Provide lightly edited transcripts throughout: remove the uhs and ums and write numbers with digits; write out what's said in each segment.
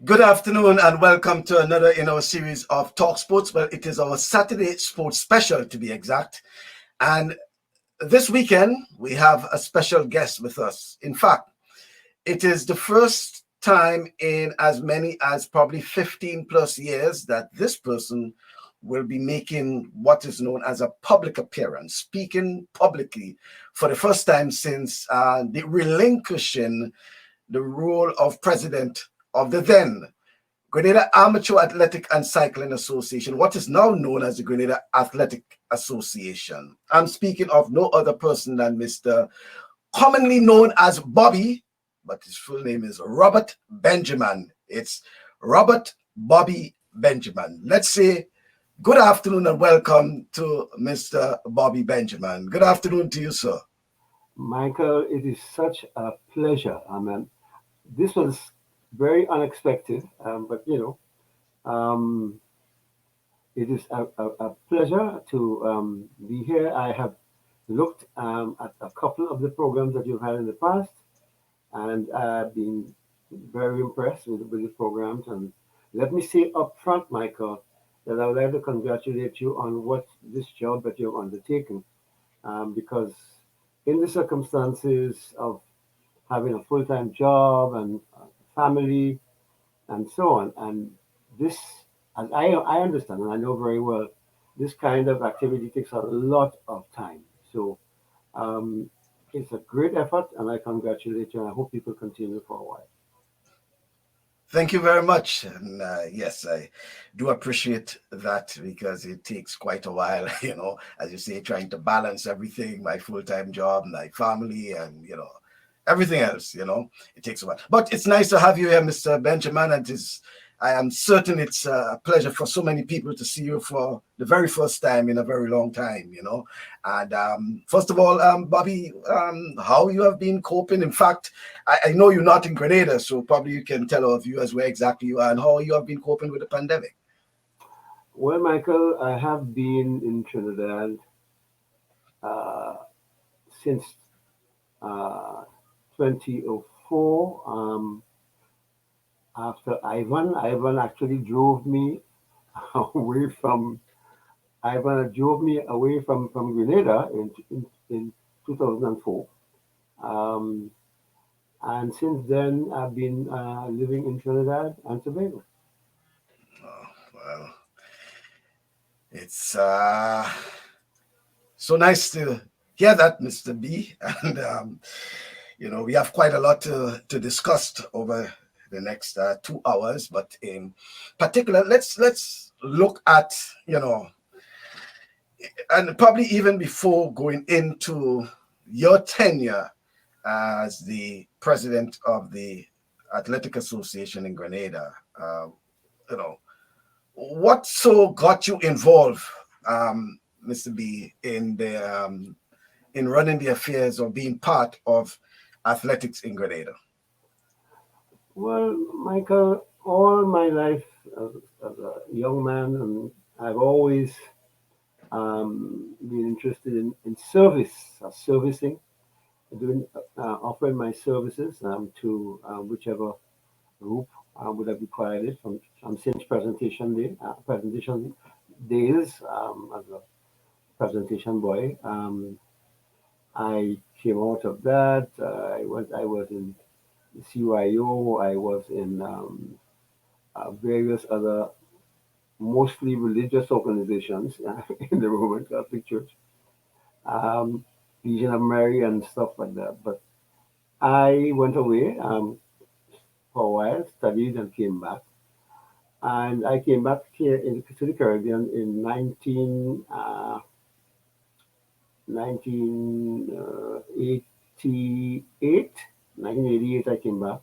Good afternoon and welcome to another in our series of TalkSports. Well, it is our Saturday sports special to be exact. And this weekend, we have a special guest with us. In fact, it is the first time in as many as probably 15 plus years that this person will be making what is known as a public appearance, speaking publicly for the first time since the relinquishing the role of president of the then Grenada Amateur Athletic and Cycling Association, what is now known as the Grenada Athletic Association. I'm speaking of no other person than Mr. commonly known as Bobby, but his full name is Robert Benjamin. It's Robert Bobby Benjamin. Let's say good afternoon and welcome to Mr. Bobby Benjamin. Good afternoon to you, sir. Michael, it is such a pleasure. This was very unexpected, but it is a pleasure to be here. I have looked at a couple of the programs that you've had in the past, and I've been very impressed with the programs. And let me say up front, Michael, that I would like to congratulate you on what this job that you've undertaken, because in the circumstances of having a full-time job and family and so on. And this, as I understand and I know very well, this kind of activity takes a lot of time. So um, it's a great effort, and I congratulate you. And I hope people continue for a while. Thank you very much. And yes, I do appreciate that because it takes quite a while, as you say, trying to balance everything, my full-time job, my family, and, everything else, it takes a while. But it's nice to have you here, Mr. Benjamin. I am certain it's a pleasure for so many people to see you for the very first time in a very long time. And first of all, Bobby, how you have been coping. In fact, I know you're not in Grenada, so probably you can tell our viewers where exactly you are and how you have been coping with the pandemic. Well, Michael, I have been in Trinidad uh, since uh, 2004. After Ivan actually drove me away from Ivan drove me away from Grenada in 2004. Um, and since then, I've been living in Trinidad and Tobago. Oh, well, it's so nice to hear that, Mr. B. And we have quite a lot to discuss over the next 2 hours. But in particular, let's look at and probably even before going into your tenure as the president of the Athletic Association in Grenada. You know, what so got you involved, Mr. B, in running the affairs or being part of athletics in Grenada? Well, Michael, all my life as a young man, and I've always been interested in servicing, doing, offering my services to whichever group would have required it since presentation days as a presentation boy. I came out of that. I was in CYO. I was in various other mostly religious organizations in the Roman Catholic Church, um, Legion of Mary and stuff like that. But I went away for a while, studied, and came back. And I came back here to the Caribbean in 1988. 1988, I came back.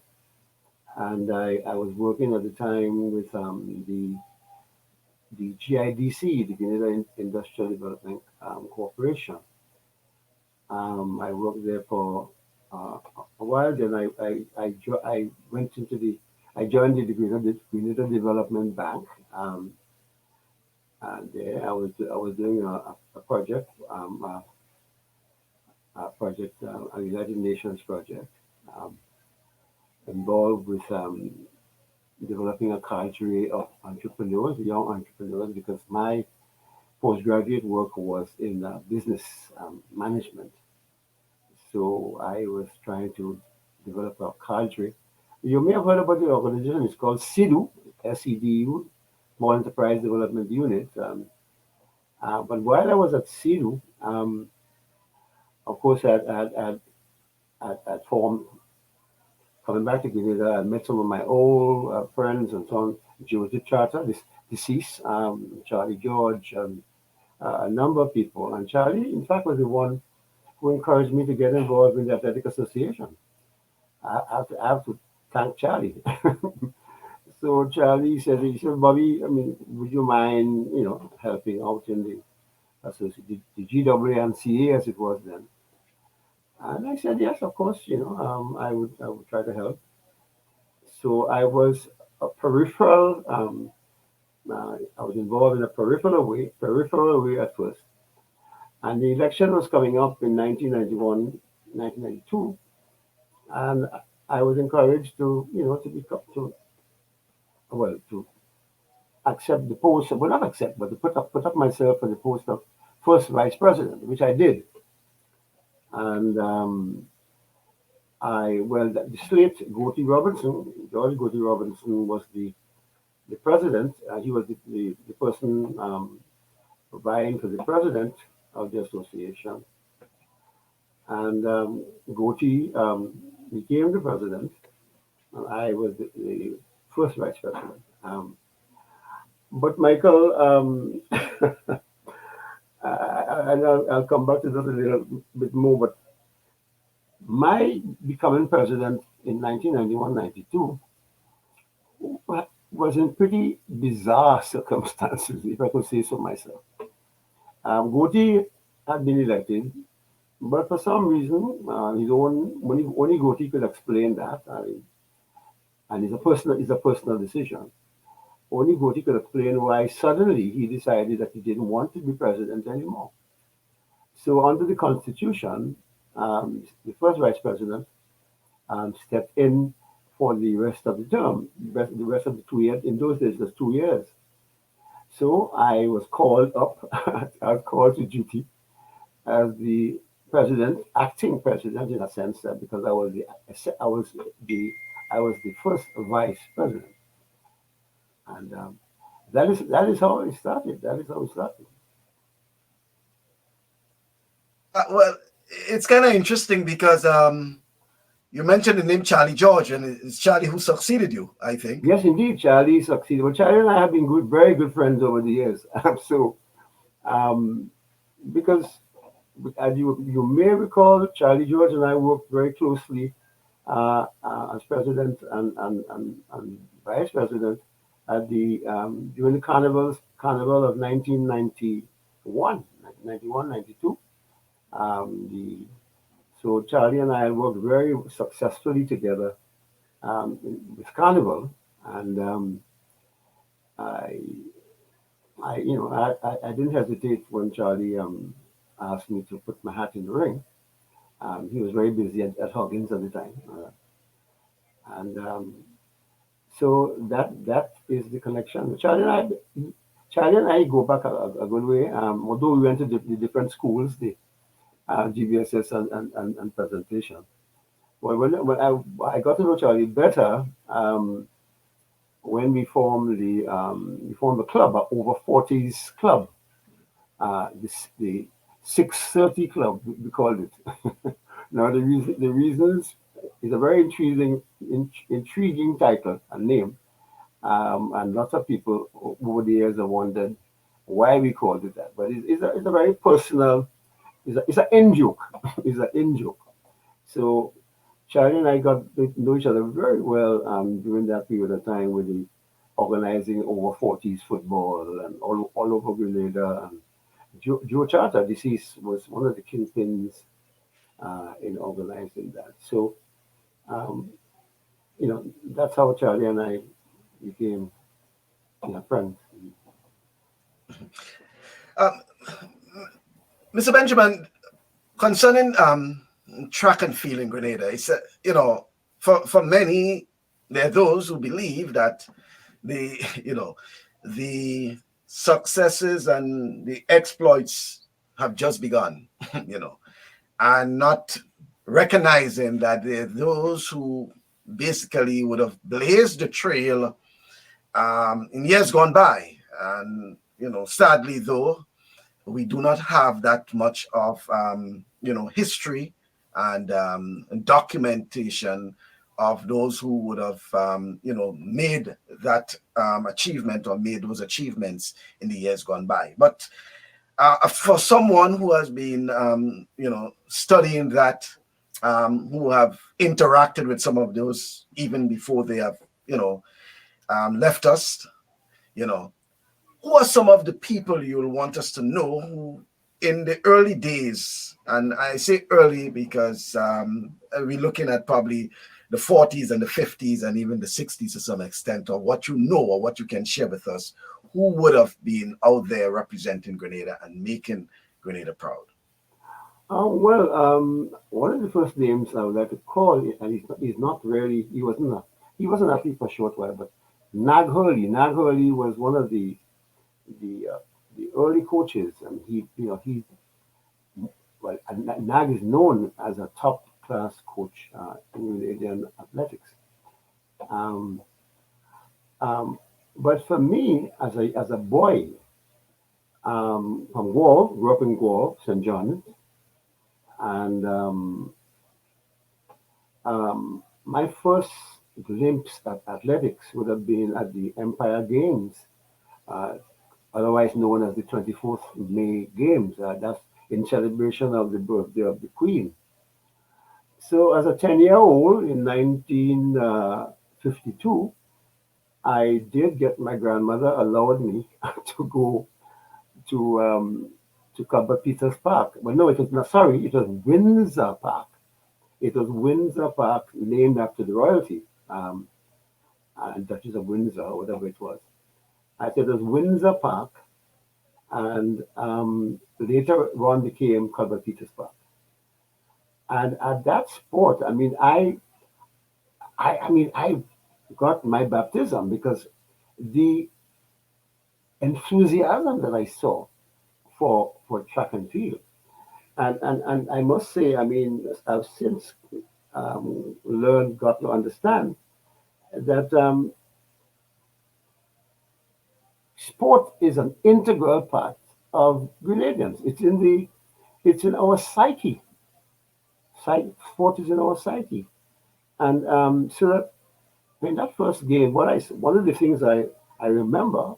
And I was working at the time with the GIDC, the Grenada Industrial Development Corporation. I worked there for a while. Then I went into I joined the Grenada Development Bank, and there I was doing a project, a United Nations project, um, involved with developing a cadre of entrepreneurs, young entrepreneurs, because my postgraduate work was in business management. So I was trying to develop a cadre. You may have heard about the organization. It's called SIDU, SEDU, Small Enterprise Development Unit. But while I was at SIDU, of course, I'd formed, coming back to Grenada, I met some of my old friends and so on, Joseph Charter, this deceased, Charlie George, a number of people. And Charlie, in fact, was the one who encouraged me to get involved in the Athletic Association. I have to thank Charlie. So Charlie said, Bobby, I mean, would you mind, helping out in the association, the GWMCA as it was then? And I said, yes, of course, I would try to help. So I was a peripheral, I was involved in a peripheral way at first. And the election was coming up in 1991, 1992. And I was encouraged to, to accept the post, well, not accept, but to put up myself for the post of first vice president, which I did. And the slate, George Gotti Robinson was the president. He was the person vying for the president of the association. And Gotti became the president, and I was the first vice president. But Michael, I'll come back to that a little bit more, but my becoming president in 1991-92 was in pretty bizarre circumstances, if I could say so myself. Gotti had been elected, but for some reason, his own only Gotti could explain that, and it's a personal decision. Only Gotti could explain why suddenly he decided that he didn't want to be president anymore. So under the Constitution, the first vice president stepped in for the rest of the term, the rest of the 2 years. In those days, it was 2 years. So I was called up, I was called to duty as the president, acting president in a sense, because I was the first vice president, and that is how it started. That is how it started. Well, it's kind of interesting because you mentioned the name Charlie George, and it's Charlie who succeeded you, I think. Yes, indeed, Charlie succeeded. Well, Charlie and I have been very good friends over the years. So, because as you may recall, Charlie George and I worked very closely as president and vice president at the during the carnival of 1991, 92. So Charlie and I worked very successfully together with Carnival, and I didn't hesitate when Charlie asked me to put my hat in the ring. He was very busy at Huggins at the time, and so that is the connection. Charlie and I go back a good way. Although we went to the different schools, the GBSS and presentation. Well, when I got to know Charlie better when we formed the club, over 40s club, the 630 club we called it. Now the reasons is a very intriguing title and name, and lots of people over the years have wondered why we called it that. But it's a very personal. It's an in joke. It's an in joke. So Charlie and I got to know each other very well during that period of time with the organizing over 40s football and all over Grenada. And Joe Charter, deceased, was one of the kingpins in organizing that. So, that's how Charlie and I became friends. Mr. Benjamin, concerning track and field in Grenada, it's for many There are those who believe that the the successes and the exploits have just begun, and not recognizing that there are those who basically would have blazed the trail in years gone by. And, sadly, though, we do not have that much of, history and documentation of those who would have, made that achievement or made those achievements in the years gone by. But for someone who has been, studying that, who have interacted with some of those even before they have, left us, who are some of the people you'll want us to know who, in the early days, and I say early because we're looking at probably the 40s and the 50s and even the 60s to some extent, or what you know or what you can share with us, who would have been out there representing Grenada and making Grenada proud? One of the first names I would like to call, and he's not really, he was an athlete for a short while, but Nag Hurley. Nag Hurley was one of the uh, the early coaches, and Nag is known as a top class coach in Indian athletics. Um, um, but for me, as a boy, from Guelph, grew up in Guelph, St. John, and my first glimpse at athletics would have been at the Empire Games, uh, otherwise known as the 24th May Games. That's in celebration of the birthday of the Queen. So, as a 10-year-old in 1952, I did get my grandmother allowed me to go to Clubber Peters Park. Well, no, it was not. Sorry, it was Windsor Park. It was Windsor Park, named after the royalty, and Duchess of Windsor, or whatever it was. I said it was Windsor Park, and later on became Clubber Peters Park. And at that sport, I got my baptism because the enthusiasm that I saw for track and field. And I must say, I've since got to understand that sport is an integral part of Grenadians. It's in our psyche. Sport is in our psyche. And so that in that first game, one of the things I remember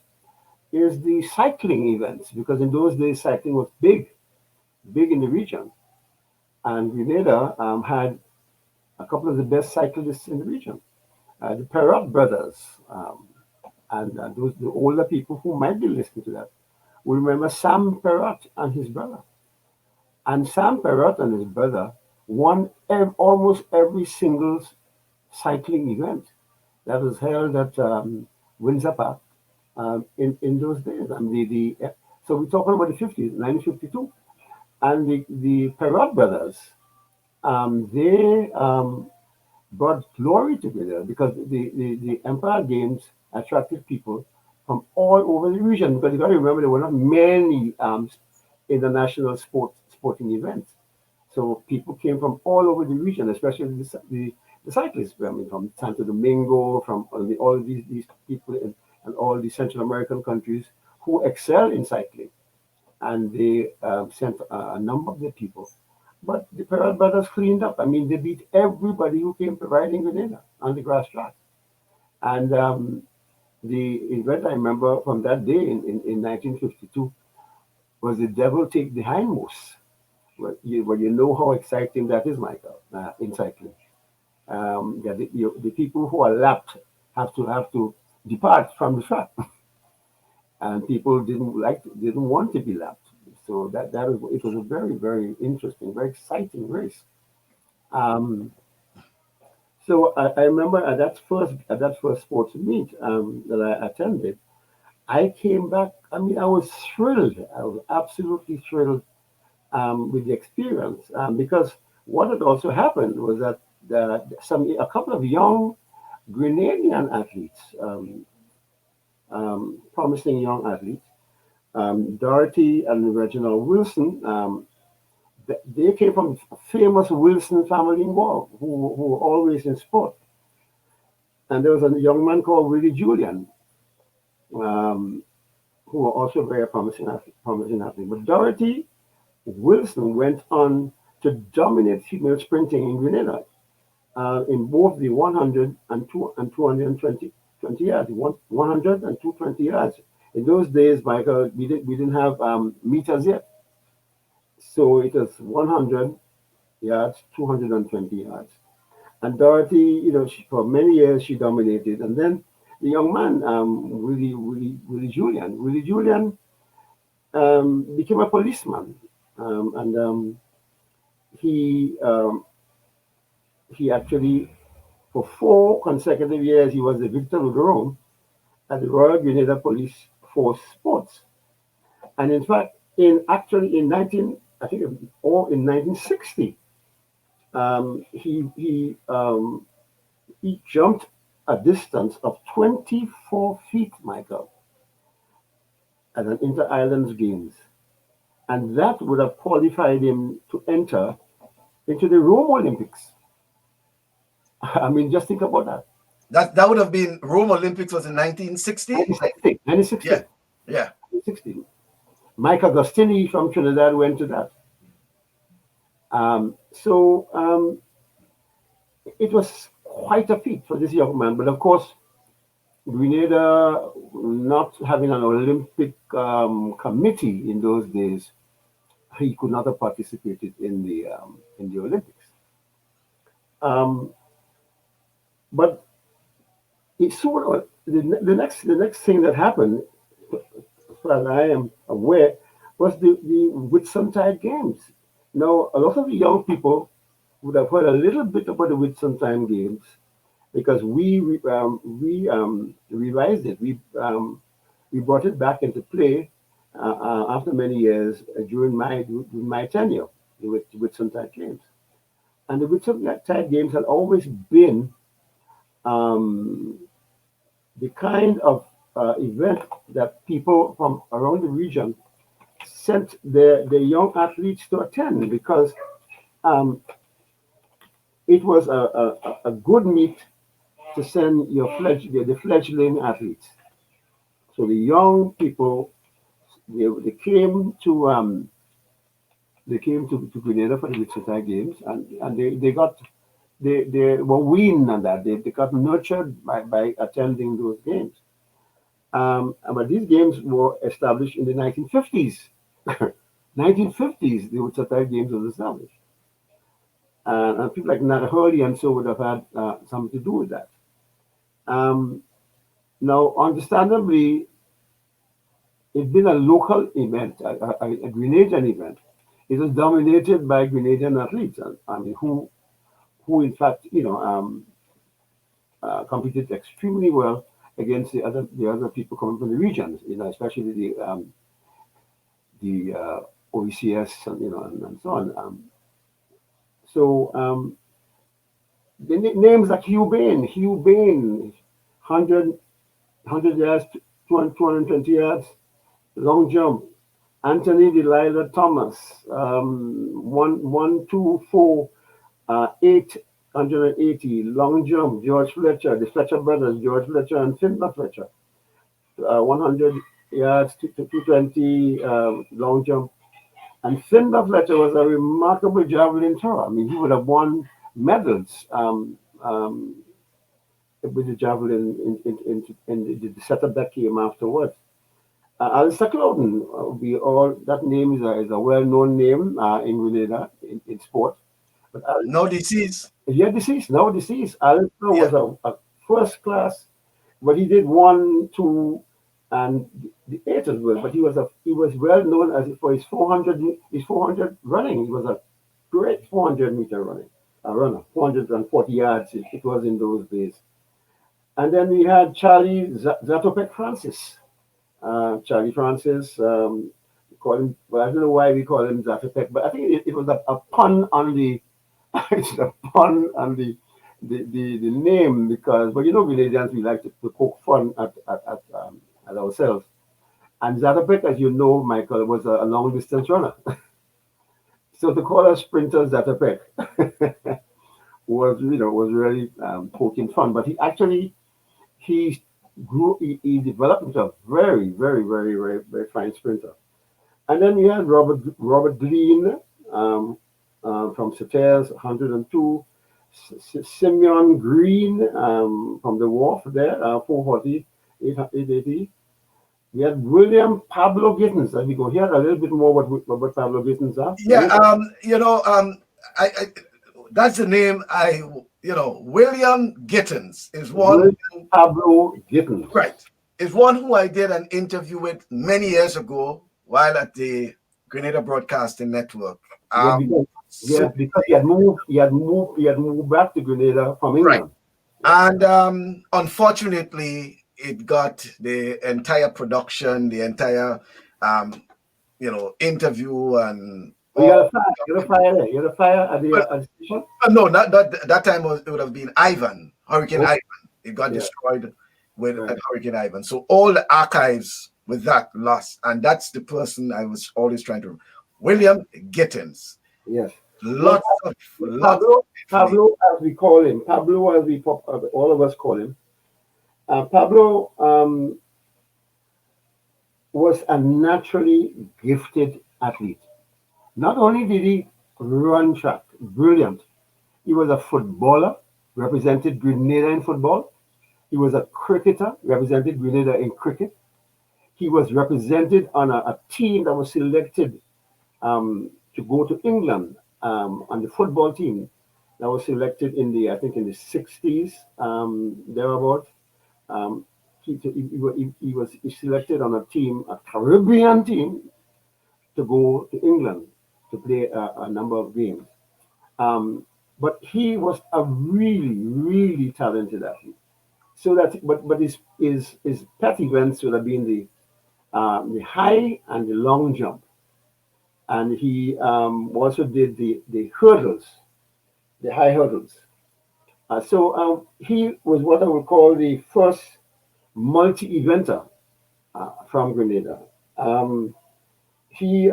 is the cycling events, because in those days cycling was big in the region. And Grenada had a couple of the best cyclists in the region, the Perrot brothers, and those the older people who might be listening to that will remember Sam Perrot and his brother. And Sam Perrot and his brother won almost every single cycling event that was held at Windsor Park in those days. And so we're talking about the 50s, 1952. And the Perrot brothers, they brought glory together because the Empire Games attracted people from all over the region. Because you got to remember there were not many international sporting events. So people came from all over the region, especially the cyclists. I mean, from Santo Domingo, from all of these people in all the Central American countries who excel in cycling. And they sent a number of their people. But the Perot brothers cleaned up. I mean, they beat everybody who came to ride in Grenada on the grass track. And the event I remember from that day in 1952 was the Devil Take the Hindmost. Well, you know how exciting that is, Michael, in cycling. The people who are lapped have to depart from the track, and people didn't want to be lapped. So it was a very very interesting, very exciting race. Um, so I remember at that first sports meet that I attended, I came back. I mean, I was thrilled. I was absolutely thrilled with the experience because what had also happened was that a couple of young Grenadian athletes, promising young athletes, Dorothy and Reginald Wilson. They came from a famous Wilson family involved who were always in sport. And there was a young man called Willie Julian, um, who were also very promising athlete. But Dorothy Wilson went on to dominate female sprinting in Grenada in both the 100 and 220 yards, 100 and 220 yards. In those days, Michael, we didn't have meters yet. So it was 100 yards, 220 yards. And Dorothy, for many years she dominated. And then the young man, Willie Julian became a policeman. And he he actually, for 4 consecutive years, he was the Victor Rome at the Royal Grenada Police Force Sports. And in fact, in 1960, he jumped a distance of 24 feet, Michael, at an inter-islands games. And that would have qualified him to enter into the Rome Olympics. I mean, just think about that. That would have been Rome Olympics was in 1960? 1960. Yeah. 1960. Mike Agostini from Trinidad went to that. So it was quite a feat for this young man. But of course, Grenada not having an Olympic committee in those days, he could not have participated in the Olympics. But it sort of the next thing that happened, as far as I am aware, was the Whitsuntide Games. Now, a lot of the young people would have heard a little bit about the Whitsuntide Games because we revised it. We brought it back into play after many years during my tenure with the Whitsuntide Games. And the Whitsuntide Games had always been the kind of event that people from around the region sent their young athletes to attend because it was a good meet to send the fledgling athletes. So the young people they came to Grenada for the Whitsuntide Games, and they were weaned on that. They got nurtured by attending those games. But these games were established in the 1950s. 1950s, the Whitsuntide Games was established. And people like Nat Hurley and so would have had something to do with that. Now, understandably, it's been a local event, a Grenadian event. It was dominated by Grenadian athletes. I mean, who in fact, competed extremely well against the other people coming from the regions, especially the OECS and so on. So the names like Hugh Bain, 100 yards, 220 yards, long jump. Anthony Delilah Thomas, 124, 880, long jump. George Fletcher, the Fletcher brothers, George Fletcher and Finbar Fletcher, 100 yards, 220, long jump. And Finbar Fletcher was a remarkable javelin thrower. I mean, he would have won medals with the javelin in the setup that came afterwards. Alistair Clouden, that name is a well-known name in Grenada in sport. But no deceased. Yeah, now deceased. Alistair was a first class, but he did 1, 2, and the 8 as well. But he was well known as for his 400 running. He was a great 400-meter runner, 440 yards. It was in those days. And then we had Charlie Zatopek Francis. Charlie Francis, call him. Well, I don't know why we call him Zatopek, but I think it was a pun on the it's a pun on the the name because, but you know, Grenadians, we like to poke fun at ourselves. And Zatopek, as you know, Michael, was a long distance runner. So to call us sprinters Zatopek was really poking fun. But he he developed into a very, very, very, very, very fine sprinter. And then we had Robert Green from Satires 102, Simeon Green from the Wharf there, 440, 880. We had William Pablo Gittins. As we go here, a little bit more what Pablo Gittins are. Yeah, I that's the name William Gittins is one. William Pablo Gittins. Right. Is one who I did an interview with many years ago while at the Grenada Broadcasting Network. Because he had moved back to Grenada from England. Right. And unfortunately, it got the entire production, the entire interview and You're a fire at the station? No, not that time it would have been Hurricane Ivan. It got destroyed with Hurricane Ivan. So all the archives with that lost. And that's the person I was always trying to William Gittins. Yes. Pablo, as we call him, Pablo, as all of us call him. Pablo was a naturally gifted athlete. Not only did he run track, brilliant, he was a footballer, represented Grenada in football. He was a cricketer, represented Grenada in cricket. He was represented on a team that was selected to go to England on the football team that was selected in the 60s, thereabout. He was selected on a Caribbean team to go to England to play a number of games. But he was a really, really talented athlete. So that, but his pet events would have been the high and the long jump, and he also did the hurdles, the high hurdles. So he was what I would call the first multi-eventer from Grenada. He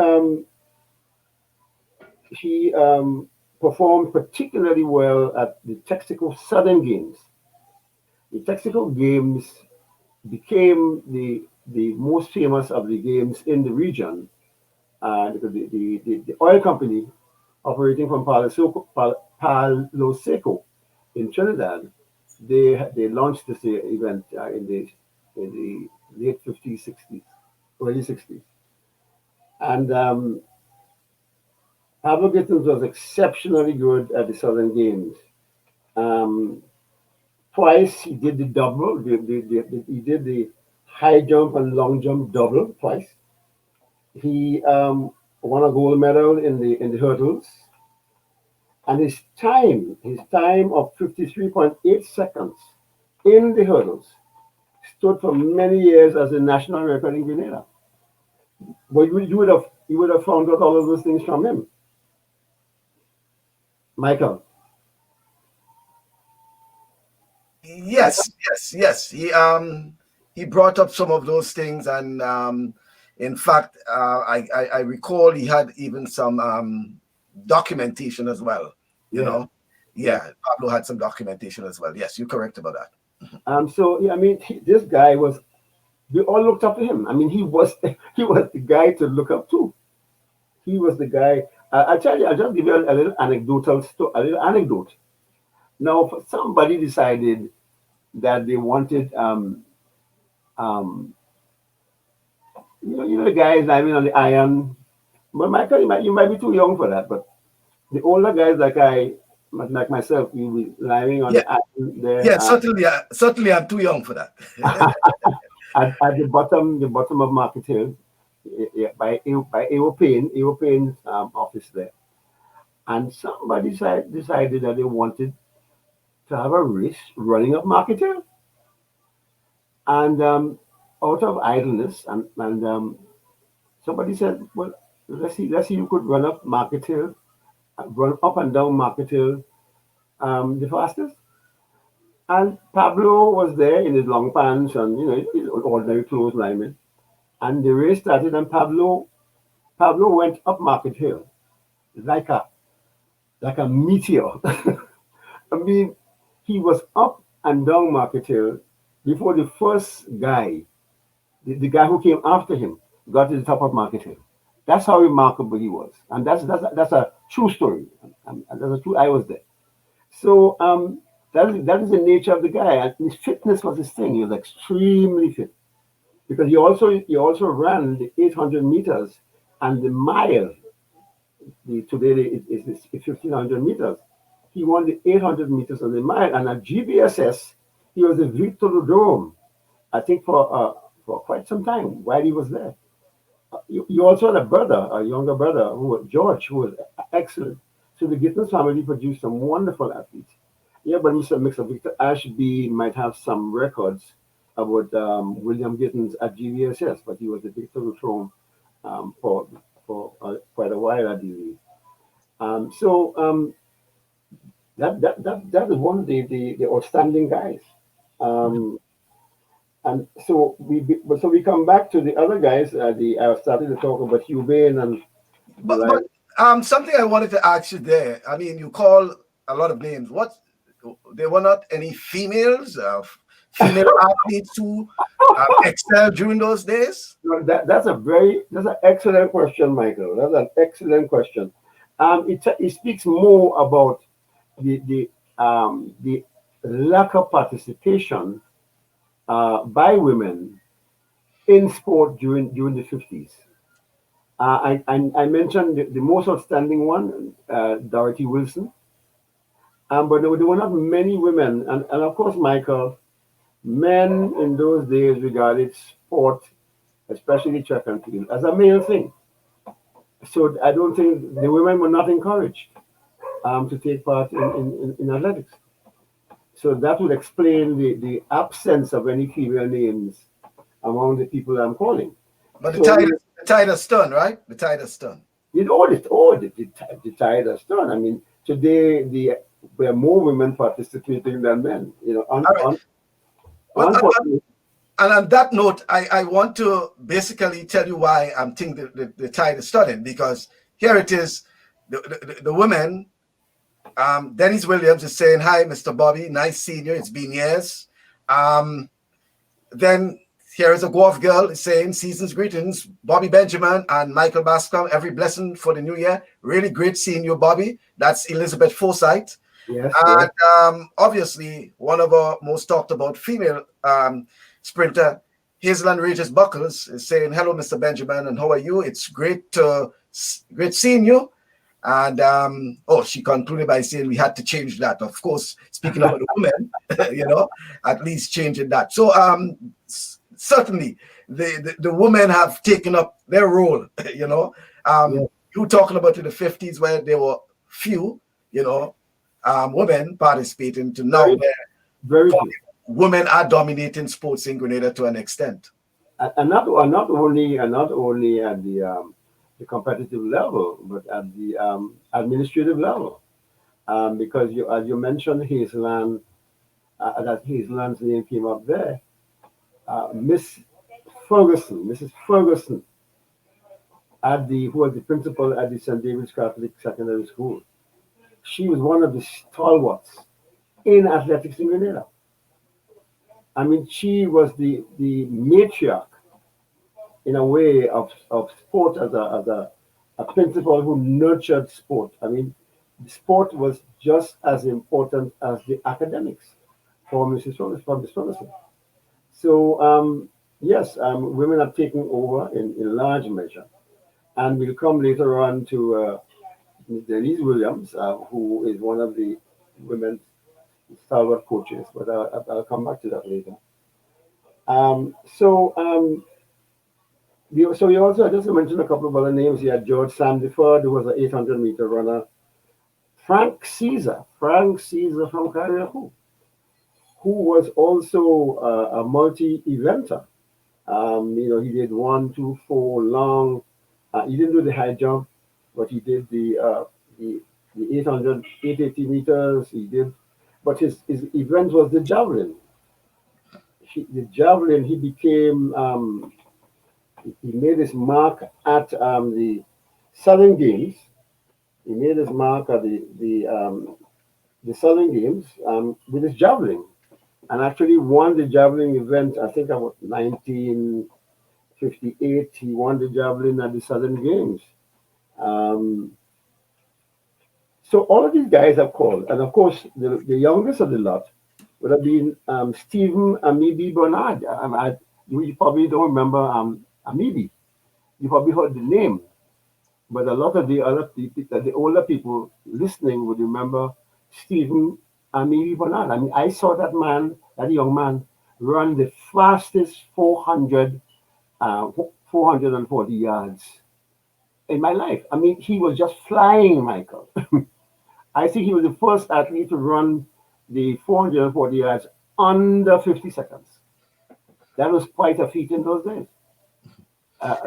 performed particularly well at the Texaco Southern Games. The Texaco Games became the most famous of the games in the region. The oil company operating from Palo Seco in Trinidad, they launched this event in the late 50s, 60s, early 60s. And Pablo Gittins was exceptionally good at the Southern Games. Twice he did the double. He did the high jump and long jump double twice. He won a gold medal in the hurdles. And his time of 53.8 seconds in the hurdles stood for many years as a national record in Grenada. But you would have found out all of those things from him. Michael. Yes. He brought up some of those things, and in fact, I recall he had even some documentation as well. You know, Pablo had some documentation as well. Yes, you're correct about that. So yeah, I mean, this guy was. We all looked up to him. I mean, he was the guy to look up to. He was the guy. I'll tell you. I'll just give you a little anecdote. Now, if somebody decided that they wanted, the guys living on the iron. But Michael, you might be too young for that. But the older guys like myself, you be living on the iron there. Yeah, certainly, I'm too young for that. at the bottom of Market Hill, by European office there, and somebody decided that they wanted to have a race running up Market Hill, and out of idleness, and somebody said, "Well, let's see who could run up Market Hill, run up and down Market Hill, the fastest." And Pablo was there in his long pants and his ordinary clothes lineman. And the race started, and Pablo went up Market Hill like a meteor. I mean, he was up and down Market Hill before the first guy, the guy who came after him, got to the top of Market Hill. That's how remarkable he was, and that's a true story. And that's a true. I was there. So that is the nature of the guy. And his fitness was his thing. He was extremely fit because he also ran the 800 meters and the mile. Today it's 1500 meters. He won the 800 meters and the mile, and at GBSS he was a Victor Dome. I think for quite some time while he was there. You also had a brother, a younger brother, George, who was excellent. So the Gittins family produced some wonderful athletes. Yeah, but Mr. Mixer Victor Ashby might have some records about William Gittins at GVSS, but he was a Victor Throne for quite a while, I believe. So that is one of the outstanding guys. Um, and so we come back to the other guys. I started to talk about Hugh Bain and the But like. something I wanted to ask you there. I mean, you call a lot of names. What there were not any females, female athletes who excelled during those days? No, that's an excellent question, Michael. That's an excellent question. It speaks more about the lack of participation by women in sport during the 50s. I mentioned the most outstanding one, Dorothy Wilson, but there were not many women, and of course, Michael, men in those days regarded sport, especially track and field, as a male thing. So I don't think the women were not encouraged to take part in athletics. So that would explain the absence of any female names among the people I'm calling. But So the tide has turned, right? The tide has turned. the tide has turned. I mean, today there are more women participating than men. All right. Well, Unfortunately, and on that note, I want to basically tell you why I'm thinking the tide is turning, because here it is, the women. Denise Williams is saying, "Hi, Mr. Bobby. Nice seeing you. It's been years." Um, then here is a Guelph girl saying, "Season's greetings, Bobby Benjamin and Michael Bascom. Every blessing for the new year. Really great seeing you, Bobby." That's Elizabeth Forsyth. yes, And yes, obviously, one of our most talked about female sprinter, Hazelland Regis Buckles, is saying, "Hello, Mr. Benjamin, and how are you? It's great seeing you." And she concluded by saying we had to change that. Of course, speaking about the women, at least changing that. So certainly the women have taken up their role. yes. You talking about in the 50s where there were few, women participating, to now Very, where very few. women are dominating sports in Grenada to an extent. And not only at the competitive level, but at the administrative level. Because as you mentioned, that Hazeland's name came up there. Mrs. Ferguson, who was the principal at the St. David's Catholic Secondary School. She was one of the stalwarts in athletics in Grenada. I mean, she was the matriarch in a way of sport as a principal who nurtured sport. I mean, sport was just as important as the academics for Miss Ferguson. So yes, women are taking over in large measure, and we'll come later on to Denise Williams, who is one of the women's stalwart coaches. But I'll come back to that later. So you also, I just mentioned a couple of other names. You had George Sandiford, who was an 800-meter runner. Frank Caesar from Carriacou, who was also a multi-eventer. He did 1, 2, 4 long. He didn't do the high jump, but he did the 800, 880 meters. He did but his event was the javelin. The javelin, he became, he made his mark at the Southern Games. He made his mark at the Southern Games with his javelin, and actually won the javelin event. I think about 1958. He won the javelin at the Southern Games. Um, so all of these guys have called, and of course the youngest of the lot would have been Stephen Amibi Bernard. You probably don't remember Amibi. You probably heard the name, but a lot of the other people, the older people listening would remember Stephen Amibi Bernard. I mean, I saw that man, that young man, run the fastest 440 yards in my life. I mean, he was just flying, Michael. I think he was the first athlete to run the 440 yards under 50 seconds. That was quite a feat in those days,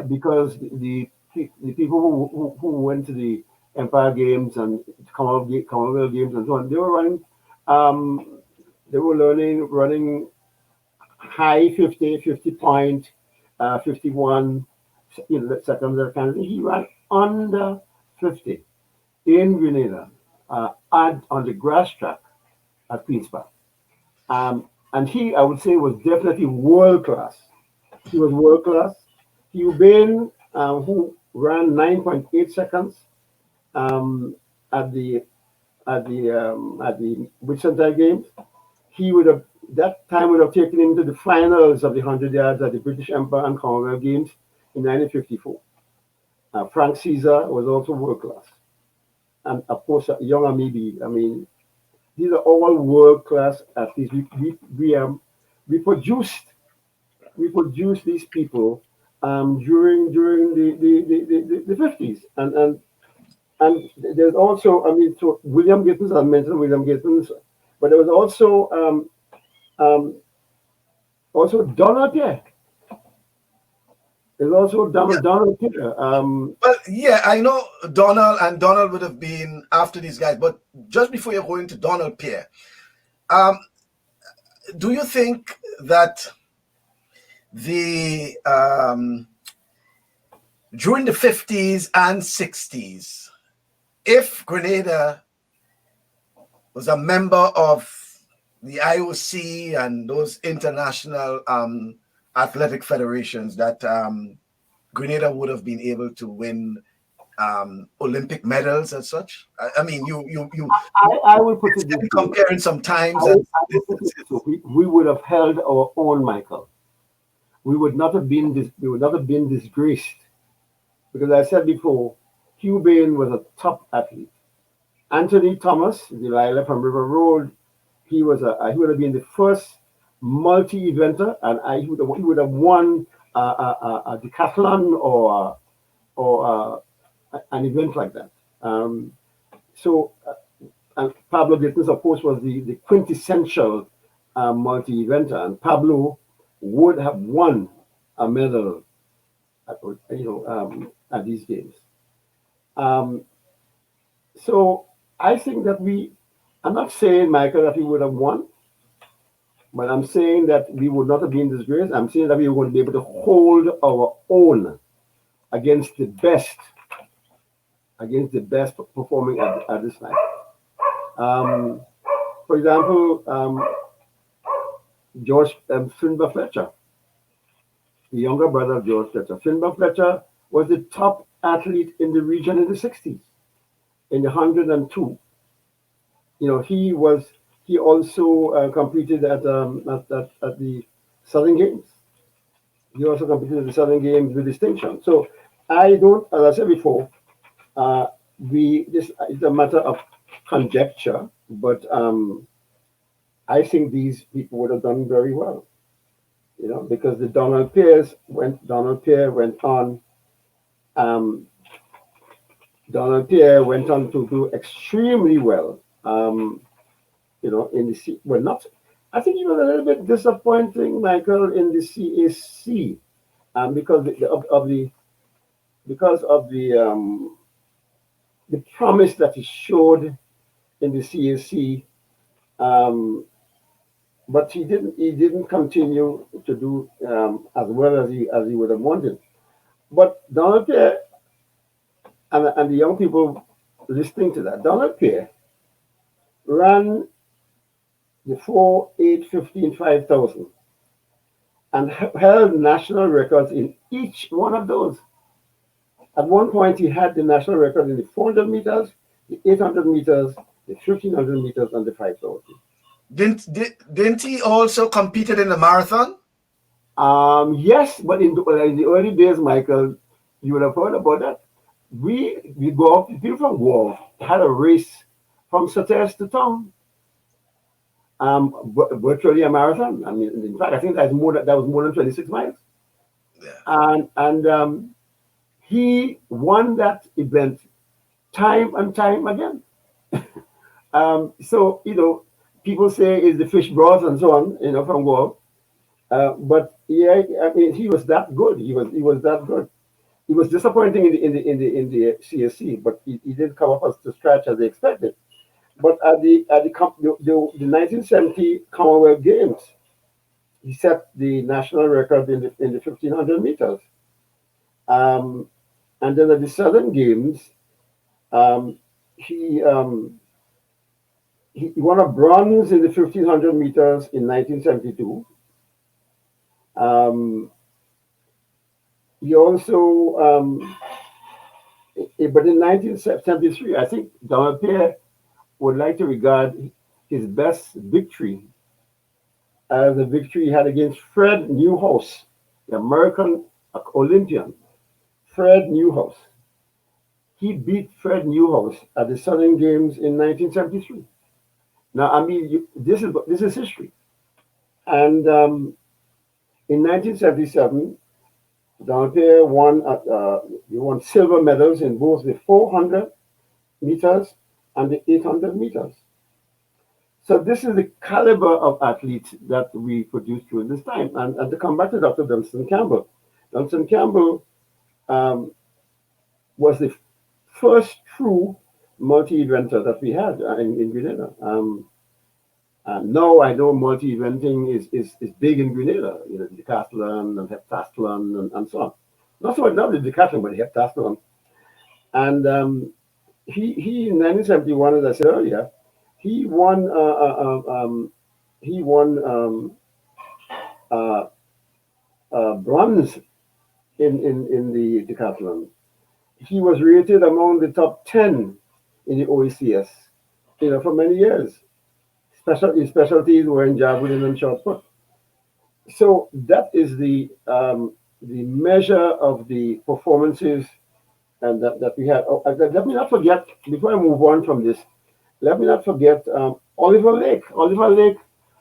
because the people who went to the Empire Games and Commonwealth Games and so on, they were running, they were running high 50 point, 51 seconds, that kind of thing. He ran under 50 in Grenada, on the grass track at Queen's Park. And he, I would say, was definitely world class. He was world class. Hugh Bain, who ran 9.8 seconds at the Whitsunday Games, he would have that time would have taken him to the finals of the 100 yards at the British Empire and Commonwealth Games in 1954. Frank Caesar was also world class, and of course, young Amibi. I mean, these are all world class athletes. We produced these people during the 50s, and there's also, I mean, so William Gittins, I mentioned William Gittins, but there was also Donald Pierre. There's also Donald Pierre. Well, yeah, I know Donald would have been after these guys, but just before you go into Donald Pierre, do you think that the during the 50s and 60s, if Grenada was a member of the IOC and those international athletic federations, that Grenada would have been able to win Olympic medals and such? I mean, I will put it this way. Comparing some times, we would have held our own, Michael. We would not have been disgraced, because I said before, Hugh Bain was a top athlete. Anthony Thomas, the rider from River Road, he would have been the first multi-eventer, and he would have won a decathlon or an event like that. And Pablo Gittins, of course, was the quintessential multi-eventer, and Pablo would have won a medal at these games. So I think that I'm not saying, Michael, that we would have won, but I'm saying that we would not have been disgraced. I'm saying that we were going to be able to hold our own against the best performing at this time. For example, George Finbar Fletcher, the younger brother of George Fletcher. Finbar Fletcher was the top athlete in the region in the 60s, in the 102. He also competed at the Southern Games. He also competed at the Southern Games with distinction. So as I said before, this is a matter of conjecture, but I think these people would have done very well, because the Donald Pierre went on. Donald Pierre went on to do extremely well. In the I think he was a little bit disappointing, Michael, in the CAC, because of the promise that he showed in the CAC But he didn't continue to do as well as he would have wanted. But Donald Pierre and the young people listening to that, Donald Pierre ran the 4, 8, 15, 5,000 and held national records in each one of those. At one point, he had the national record in the 400 meters, the 800 meters, the 1500 meters, and the 5,000. Didn't he also competed in the marathon? Yes, but in the early days, Michael, you would have heard about that. We go up, people from Wall had a race from Sauters to town. Virtually a marathon. I mean, in fact, I think that was more than 26 miles. Yeah. And he won that event time and time again. So people say is the fish broth and so on, from Wall. But yeah, I mean, he was that good. He was that good. It was disappointing in the CSC, but he didn't come up as to scratch as they expected. But at the 1970 Commonwealth Games, he set the national record in the 1500 meters. And then at the Southern Games, he won a bronze in the 1500 meters in 1972. He also, but in 1973, I think Donald Pierre would like to regard his best victory as the victory he had against Fred Newhouse, the American Olympian. Fred Newhouse. He beat Fred Newhouse at the Southern Games in 1973. Now, I mean, this is history. And in 1977, Donald Pierre won silver medals in both the 400 meters and the 800 meters. So this is the caliber of athletes that we produced during this time. And to come back to Dr. Dunstan Campbell, Dunstan Campbell was the first true multi-eventer that we had in Grenada. Now I know multi-eventing is big in Grenada, the decathlon and heptathlon and so on. Not the decathlon, but the heptathlon. And he in 1971, as I said earlier, he won bronze in the decathlon. He was rated among the top 10 in the OECS, for many years. His specialties were in javelin and shot put. So that is the measure of the performances and that we had. Let me not forget, before I move on from this, let me not forget Oliver Lake. Oliver Lake,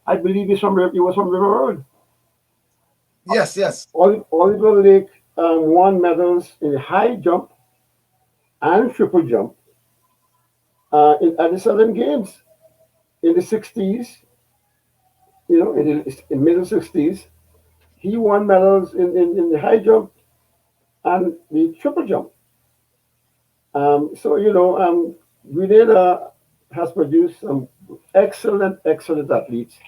I believe he was from River Road. Yes. Oliver Lake won medals in the high jump and triple jump at the Southern Games in the 60s, in middle 60s. He won medals in the high jump and the triple jump. Grenada has produced some excellent athletes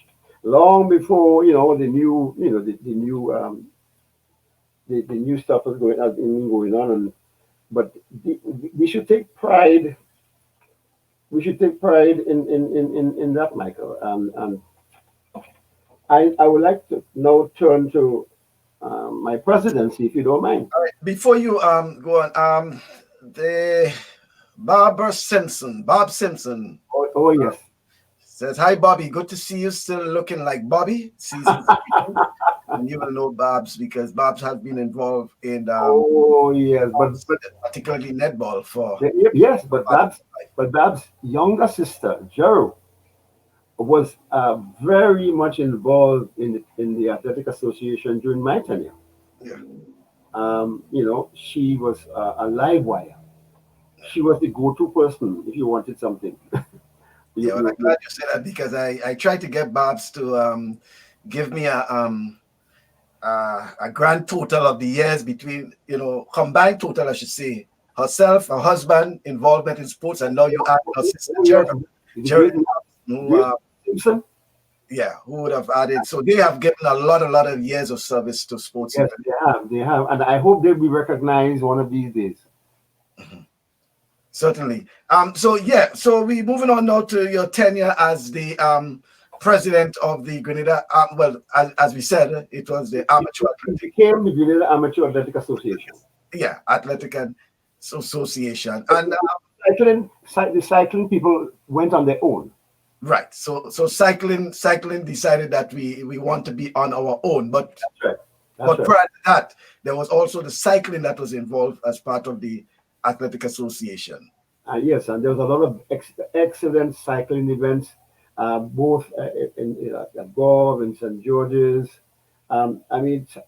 long before the new stuff was going on. But we should take pride. We should take pride in that, Michael. And I would like to now turn to my presidency, if you don't mind. All right. Before you go on, the Bob Simpson. Oh yes. Says, hi, Bobby. Good to see you. Still looking like Bobby. And you will know Babs because Babs has been involved in but particularly netball for yes, but Babs' younger sister, Jero, was very much involved in the athletic association during my tenure. Yeah. She was a live wire. She was the go-to person if you wanted something. Yeah, well, I'm glad you said that because I tried to get Babs to give me a grand total of the years between, combined total, I should say, herself, her husband, involvement in sports, and now you add her sister, Jerry. Simpson. Yeah, who would have added? So they have given a lot of years of service to sports. Yes, they have, and I hope they'll be recognized one of these days. Mm-hmm. Certainly. So we moving on now to your tenure as the president of the Grenada. As we said, it was the amateur. It became the Grenada Amateur Athletic Association. Yeah, Athletic Association, and the cycling people went on their own. Right. So cycling decided that we want to be on our own, but prior to that, there was also the cycling that was involved as part of the Athletic Association. Yes, and there was a lot of excellent cycling events, both at Gov and St. George's.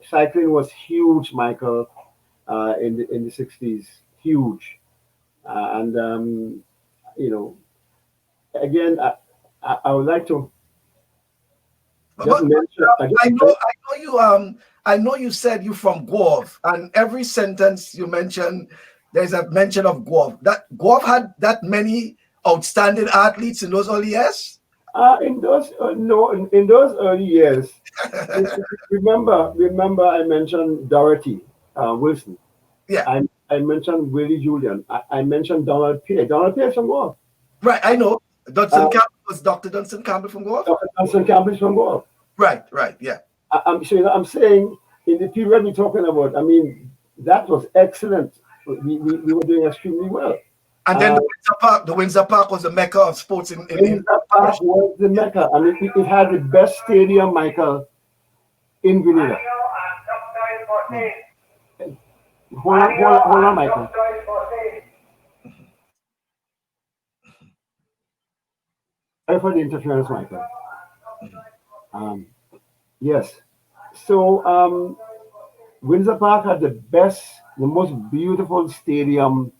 Cycling was huge, Michael, in the 60s, huge, again, I would like to just mention. I know you said you're from Gov, and every sentence you mention, there's a mention of Gov. That Gov had that many outstanding athletes in those early years. In those early years, remember I mentioned Dorothy Wilson. Yeah. I mentioned Willie Julian. I mentioned Donald Pierre. Donald Pierre from Gov. Right, I know. Campbell was Dr. Dunstan Campbell from Gov. Dr. Dunstan Campbell from Gov. Right, yeah. I'm saying in the period we're talking about, that was excellent. We were doing extremely well. And then the Windsor Park was the mecca of sports in Windsor Park was the mecca. It had the best stadium, Michael, in Grenada. Hold on, Michael. Sorry for the interference, Michael. Yes. So Windsor Park had the most beautiful stadium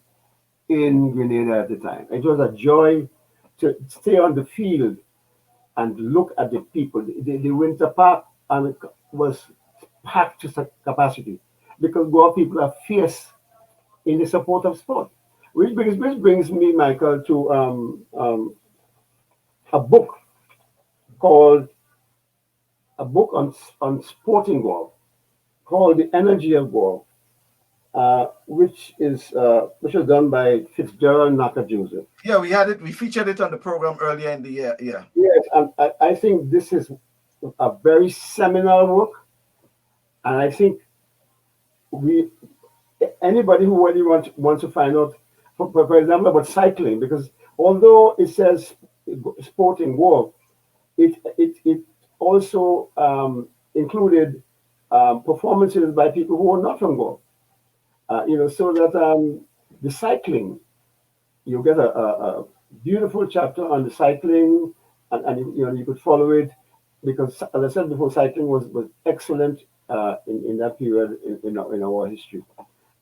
in Grenada at the time. It was a joy to stay on the field and look at the people. The Windsor Park was packed to capacity because Goa people are fierce in the support of sport. Which brings me, Michael, to a book on sporting Goa called The Energy of Goa, which is done by Fitzgerald Naka Joseph. Yeah, we had it. We featured it on the program earlier in the year. Yeah. Yes, and I think this is a very seminal work, and I think anybody who really wants to find out, for example, about cycling, because although it says sporting Goa, it also included performances by people who are not from Goa. So that the cycling, you get a beautiful chapter on the cycling, and you could follow it, because, as I said before, cycling was excellent in that period in our history.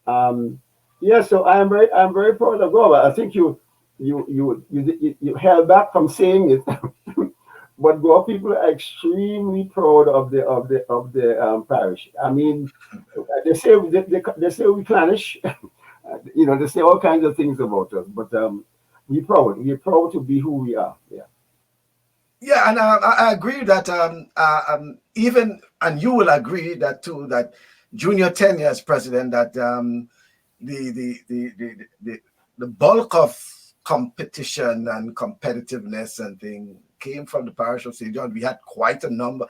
So I'm very proud of Goa. I think you held back from saying it, but Goa people are extremely proud of the parish. They say we clannish, they say all kinds of things about us, but we're proud. We're proud to be who we are. Yeah. Yeah, and I agree that even, and you will agree that too, that junior tenure as president, that the bulk of competition and competitiveness and thing came from the parish of St. John. We had quite a number.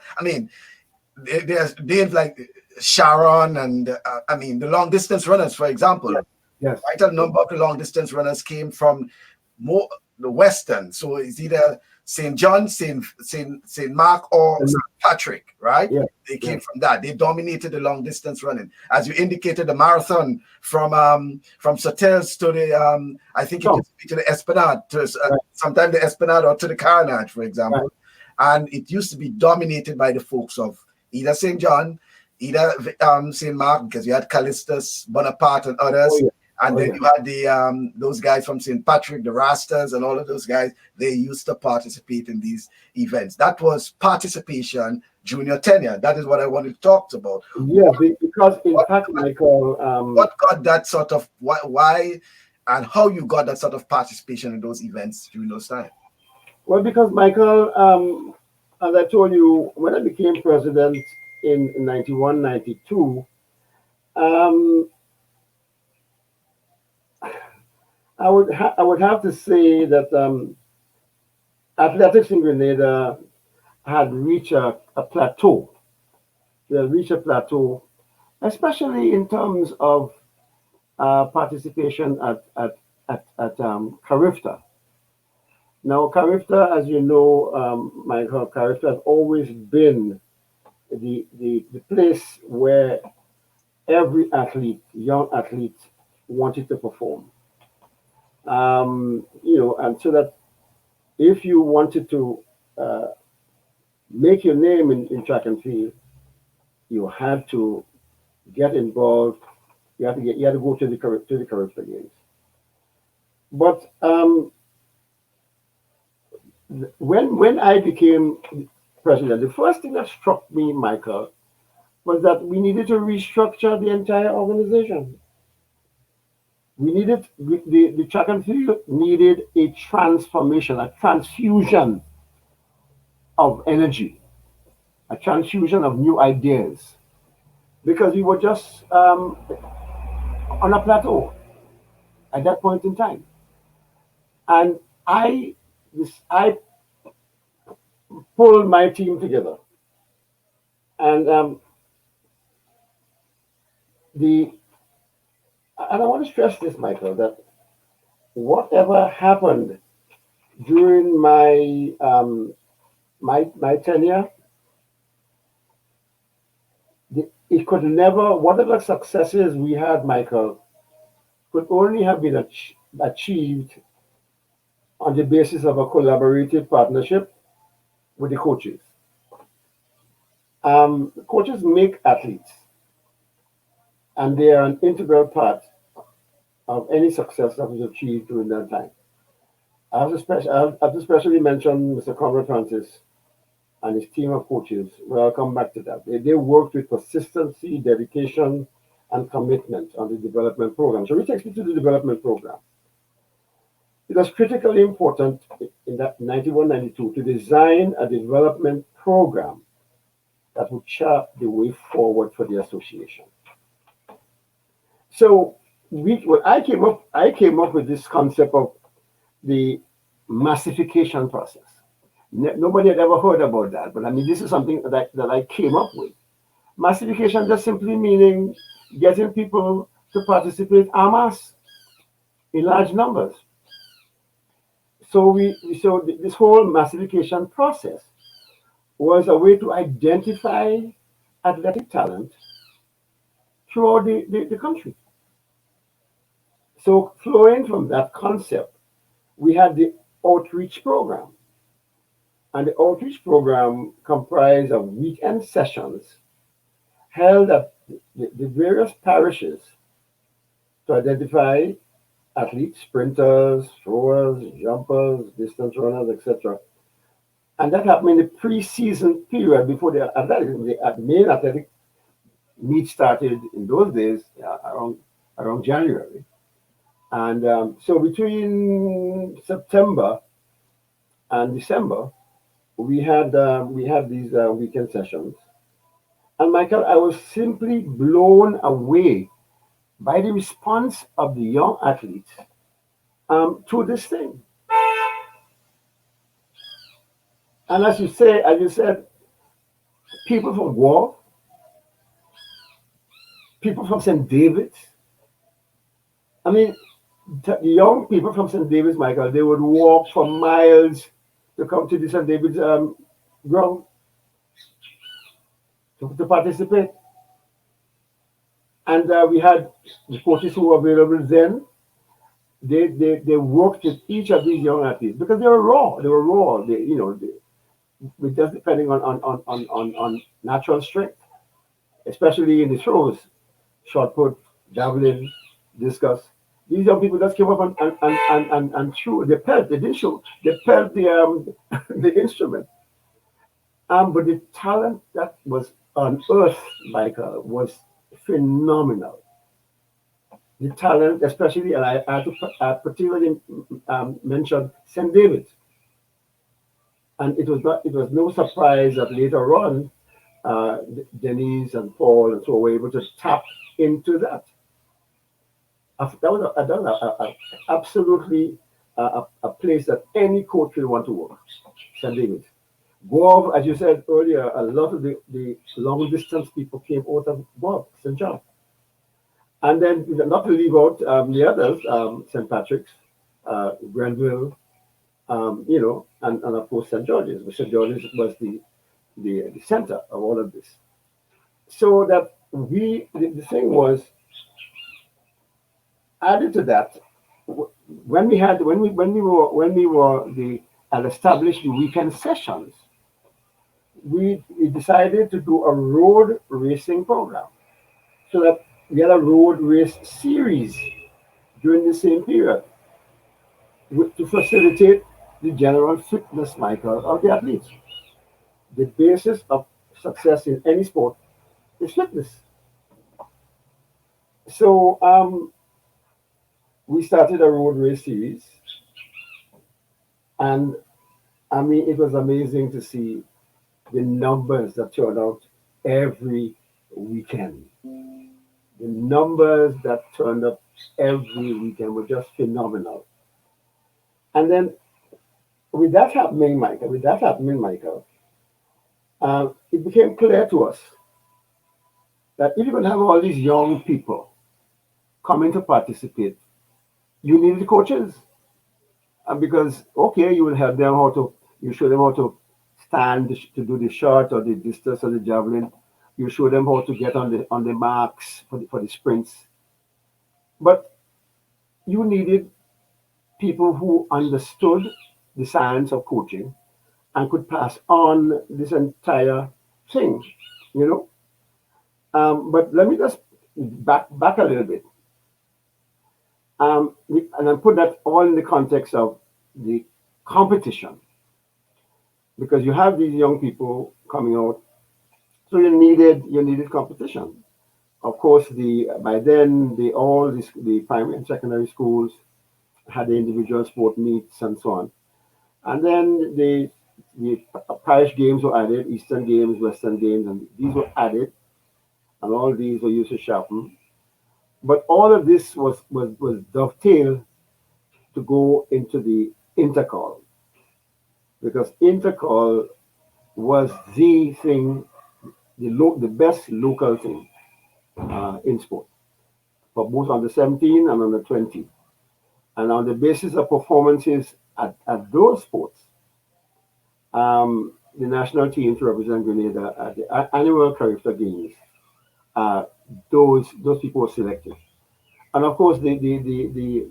There's names like Sharon and the long distance runners, for example. Yes. Quite a number of the long distance runners came from more the western. So it's either St. John, St. Mark, or St. Patrick, right? Yeah. They came from that. They dominated the long distance running. As you indicated, the marathon from Sotels to the I think it used to be to the Esplanade, to sometimes the Esplanade or to the Carnage, for example. Right. And it used to be dominated by the folks of either St. John, either St. Mark, because you had Callistus, Bonaparte, and others. Oh, yeah. And then you had the those guys from St. Patrick, the Rastas, and all of those guys. They used to participate in these events. That was participation, junior tenure. That is what I wanted to talk about. Yeah, because in fact, Michael, what got that sort of why and how you got that sort of participation in those events during those times? Well, because Michael, as I told you, when I became president in 91, 92, um, I would have to say that athletics in Grenada had reached a plateau. They had reached a plateau, especially in terms of participation at Carifta. Now, Carifta, as you know, Michael, Carifta has always been the place where every athlete, young athlete, wanted to perform. And so that if you wanted to uh, make your name in track and field, you had to get involved. You had to go to the Caribbean Games. But when I became president, the first thing that struck me, Michael, was that we needed to restructure the entire organization. The track and field needed a transformation, a transfusion of energy, a transfusion of new ideas, because we were just on a plateau at that point in time. And I pulled my team together, and the and I want to stress this, Michael, that whatever happened during my tenure, it could never, whatever successes we had, Michael, could only have been achieved on the basis of a collaborative partnership with the coaches. Coaches make athletes, and they are an integral part of any success that was achieved during that time. I have to especially mention Mr. Conrad Francis and his team of coaches. Well, I'll come back to that. They worked with persistency, dedication, and commitment on the development program. So, which takes me to the development program. It was critically important in that 91, 92 to design a development program that would chart the way forward for the association. So, I came up with this concept of the massification process. Nobody had ever heard about that, but I mean, this is something that I came up with. Massification just simply meaning getting people to participate en masse in large numbers. So this whole massification process was a way to identify athletic talent throughout the country. So flowing from that concept, we had the outreach program. And the outreach program comprised of weekend sessions held at the various parishes to identify athletes, sprinters, throwers, jumpers, distance runners, etc. And that happened in the pre-season period before the main athletic meet started in those days around January. And so between September and December, we had these weekend sessions. And Michael, I was simply blown away by the response of the young athletes to this thing. And as you said, people from Guelph, people from St. David's. I mean, the young people from St. David's, Michael, they would walk for miles to come to the St. David's ground to participate. And we had the coaches who were available then. They worked with each of these young athletes because they were raw. They were raw. With just depending on natural strength, especially in the throws, shot put, javelin, discus. These young people just came up and threw. They pelt. They didn't shoot. They pelt the the instrument. But the talent that was unearthed, Michael, was phenomenal. The talent, especially, and I had to particularly mention St. David's. And it was no surprise that later on, Denise and Paul and so were able to tap into that. That was absolutely a place that any coach will want to work. St. David. Guelph, as you said earlier, a lot of the long distance people came out of Guelph, St. John. And then, not to leave out the others, St. Patrick's, Grenville, and of course St. George's. But St. George's was the center of all of this. So that the thing was, added to that, when we had established the weekend sessions, we decided to do a road racing program, so that we had a road race series during the same period to facilitate the general fitness, Michael, of the athletes. The basis of success in any sport is fitness. So we started a road race series, and I mean, it was amazing to see the numbers that turned out every weekend. The numbers that turned up every weekend were just phenomenal. And then with that happening, Michael, it became clear to us that if you're going to have all these young people coming to participate, you need the coaches. And because, okay, you will help them you show them how to stand to do the shot or the distance or the javelin. You show them how to get on the marks for the sprints. But you needed people who understood the science of coaching and could pass on this entire thing, you know. But let me just back a little bit. And I put that all in the context of the competition, because you have these young people coming out, so you needed competition. Of course, by then the primary and secondary schools had the individual sport meets and so on, and then the parish games were added, Eastern games, Western games, and these were added, and all these were used to sharpen. But all of this was dovetailed to go into the intercall, because intercall was the thing, the best local thing in sport for both under 17 and under 20. And on the basis of performances at those sports, the national team to represent Grenada at the annual Caribbean Games, those people were selected. And of course, the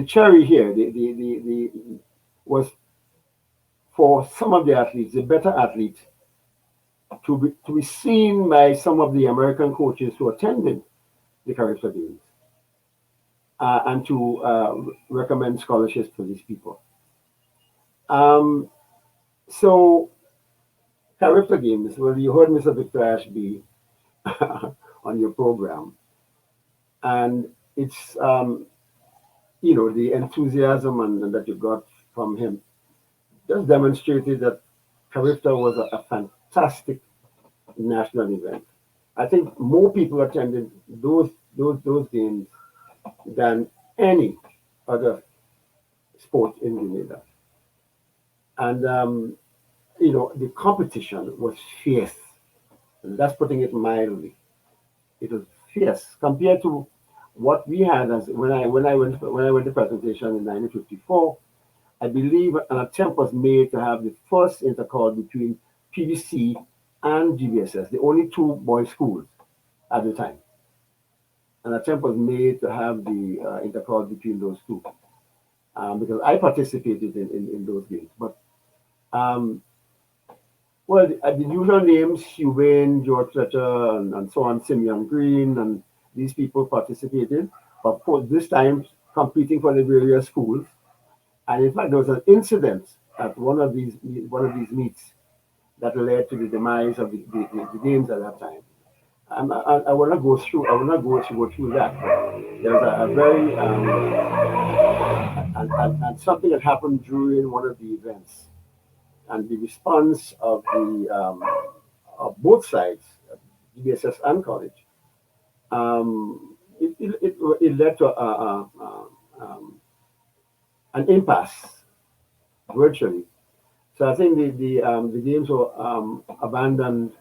cherry here, was for some of the athletes, the better athletes, to be seen by some of the American coaches who attended the Caribbean Games, and to recommend scholarships for these people. So Caribbean Games, well, you heard Mr. Victor Ashby on your program, and it's the enthusiasm and that you got from him just demonstrated that Caribbean was a fantastic national event. I think more people attended those games than any other sport in Grenada. And the competition was fierce. And that's putting it mildly. It was fierce compared to what we had as when I went to presentation in 1954. I believe an attempt was made to have the first intercall between PBC and GBSS, the only two boys' schools at the time. An attempt was made to have the intercall between those two, because I participated in those games. But well, the usual names, Hugh Wayne, George Fletcher, and so on, Simeon Green, and these people participated. Of course, this time competing for the various schools. And in fact, there was an incident at one of these meets that led to the demise of the games at that time. I will not go through. I will not go through that. But there's a very and something that happened during one of the events, and the response of both sides, DSS and college, it led to an impasse virtually. So I think the games were abandoned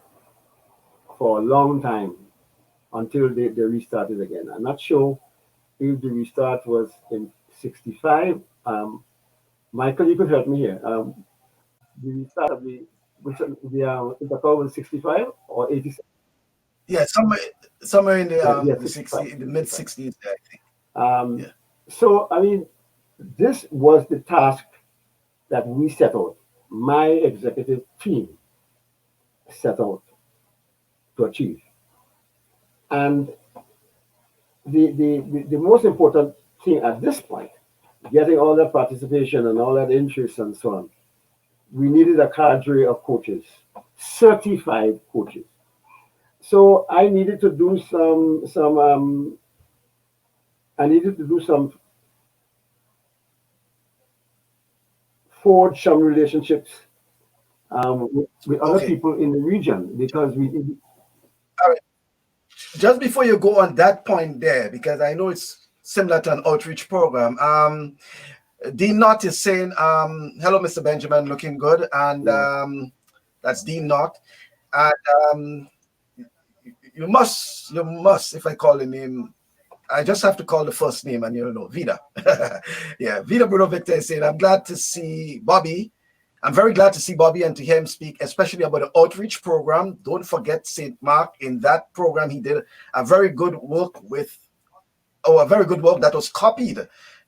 for a long time until they restarted again. I'm not sure if the restart was in '65. Michael, you could help me here. The restart of the intercall was '65 or '86. Yeah, somewhere in Yeah, the 65, 60 in the mid 65. '60s, I think. Um, Yeah. so I mean, this was the task that we set out. My executive team set out to achieve, and the most important thing at this point, getting all that participation and all that interest and so on, we needed a cadre of coaches, certified coaches. So I needed to do some forge some relationships with other Okay. people in the region because we All right. Just before you go on that point there, because I know it's similar to an outreach program. Dean Knott is saying, hello, Mr. Benjamin, looking good. And yeah. that's Dean Knott. And you must, if I call the name, I just have to call the first name and you'll know, Vida. Yeah, Vida Bruno Victor is saying, I'm glad to see Bobby. I'm very glad to see Bobby and to hear him speak, especially about the outreach program. Don't forget St. Mark. In that program, he did a very good work a very good work that was copied.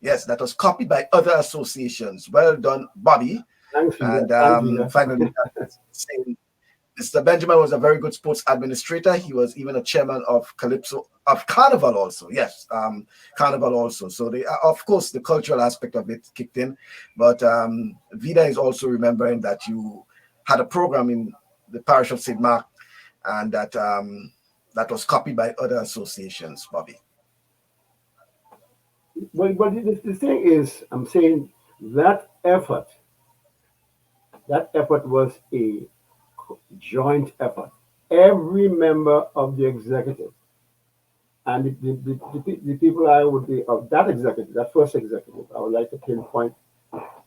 Yes, that was copied by other associations. Well done, Bobby. Thanks, Vida. And Thanks, Vida. finally, saying Mr. Benjamin was a very good sports administrator. He was even a chairman of Calypso of Carnival also. Yes, Carnival also. So of course, the cultural aspect of it kicked in. But Vida is also remembering that you had a program in the parish of St. Mark, and that was copied by other associations. Bobby. But the thing is, I'm saying that effort, that effort was a joint effort. Every member of the executive and the people I would be of that executive, that first executive, I would like to pinpoint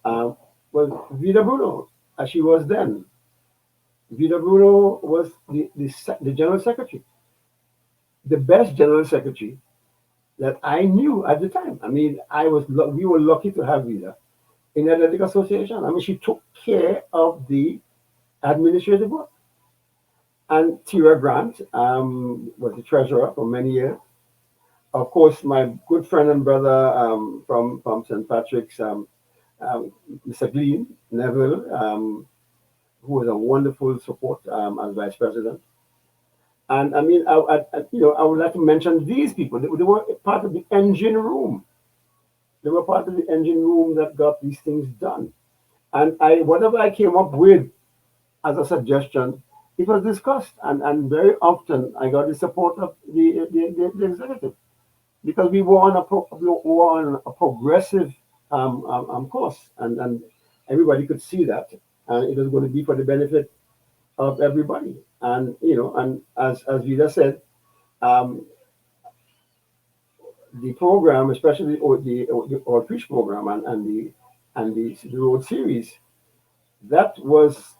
um, was Vida Bruno, as she was then. Vida Bruno was the general secretary, the best general secretary that I knew at the time. I mean, we were lucky to have Vida in the Athletic Association. I mean, she took care of the administrative work. And Tira Grant was the treasurer for many years. Of course, my good friend and brother from St. Patrick's, Mr. Glean Neville, who was a wonderful support as vice president. And I mean, I would like to mention these people. They were part of the engine room. They were part of the engine room that got these things done. And whatever I came up with as a suggestion, it was discussed, and very often I got the support of the executive because we were on a progressive course, and everybody could see that, and it was going to be for the benefit of everybody. And and as Vida said, um, the program, especially the outreach program and the road series, that was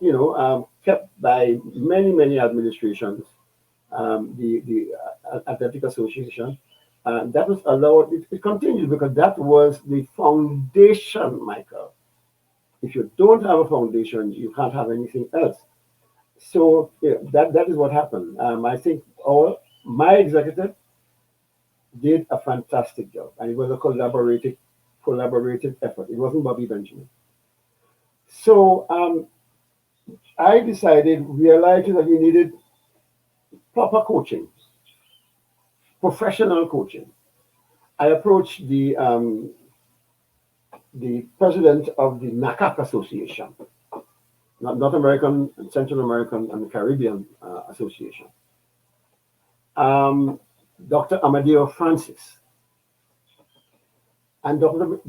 kept by many administrations, the athletic association, that was allowed. It continued because that was the foundation, Michael. If you don't have a foundation, you can't have anything else. So that is what happened. I think my executive did a fantastic job, and it was a collaborative effort. It wasn't Bobby Benjamin. So I realized that we needed proper coaching, professional coaching. I approached the president of the NACAC Association, North American, Central American, and Caribbean Association. Dr. Amadeo Francis. And Dr.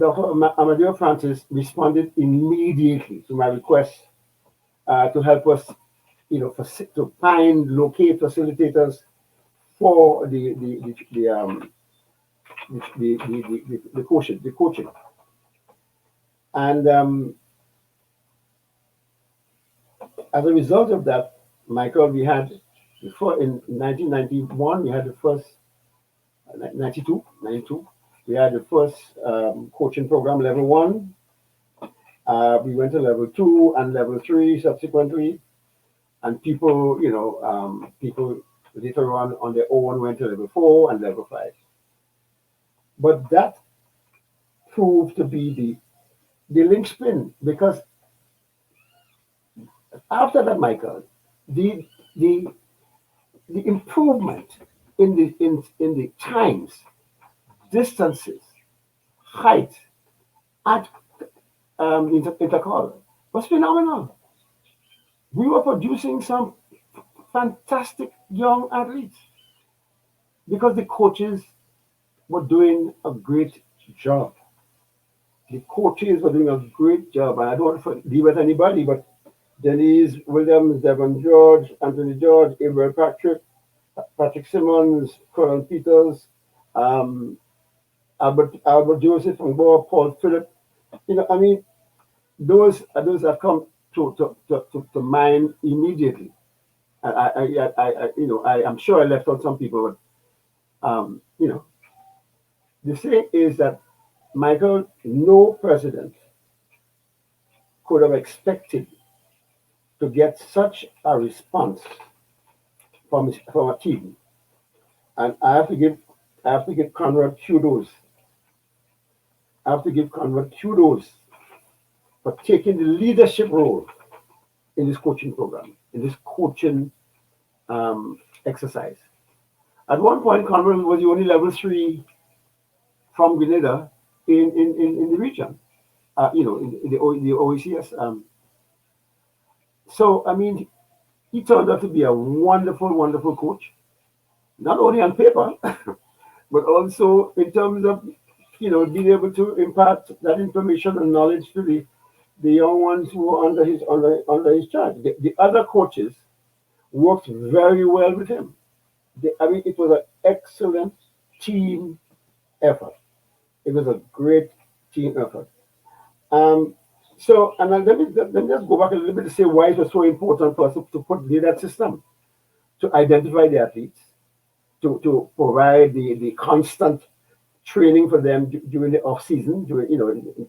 Amadeo Francis responded immediately to my request to help us, to locate facilitators for the coaching. And as a result of that, Michael, we had before in 1991, we had the first 92, we had the first coaching program level 1. We went to level 2 and level 3 subsequently, and people later on their own went to level 4 and level 5. But that proved to be the linchpin, because after that, Michael, the improvement in the times, distances, height at intercall was phenomenal. We were producing some fantastic young athletes because the coaches were doing a great job. The coaches were doing a great job, and I don't want to leave at anybody, but Denise Williams, Devon George, Anthony George, Abraham Patrick Simmons, Colin Peters, Albert Joseph from Bob, Paul Phillip. Those have come to mind immediately. I'm sure I left out some people, but the thing is that, Michael, no president could have expected to get such a response from a team. And I have to give Conrad kudos. I have to give Conrad kudos for taking the leadership role in this coaching program, in this coaching exercise. At one point, Conrad was the only level 3 from Grenada in the region, in the OECS. So, he turned out to be a wonderful, wonderful coach, not only on paper, but also in terms of, being able to impart that information and knowledge to the young ones who were under his charge. The other coaches worked very well with him. It was an excellent team effort. It was a great team effort. So, and let me just go back a little bit to say why it was so important for us to put that system, to identify the athletes, to provide the constant training for them during the off season, during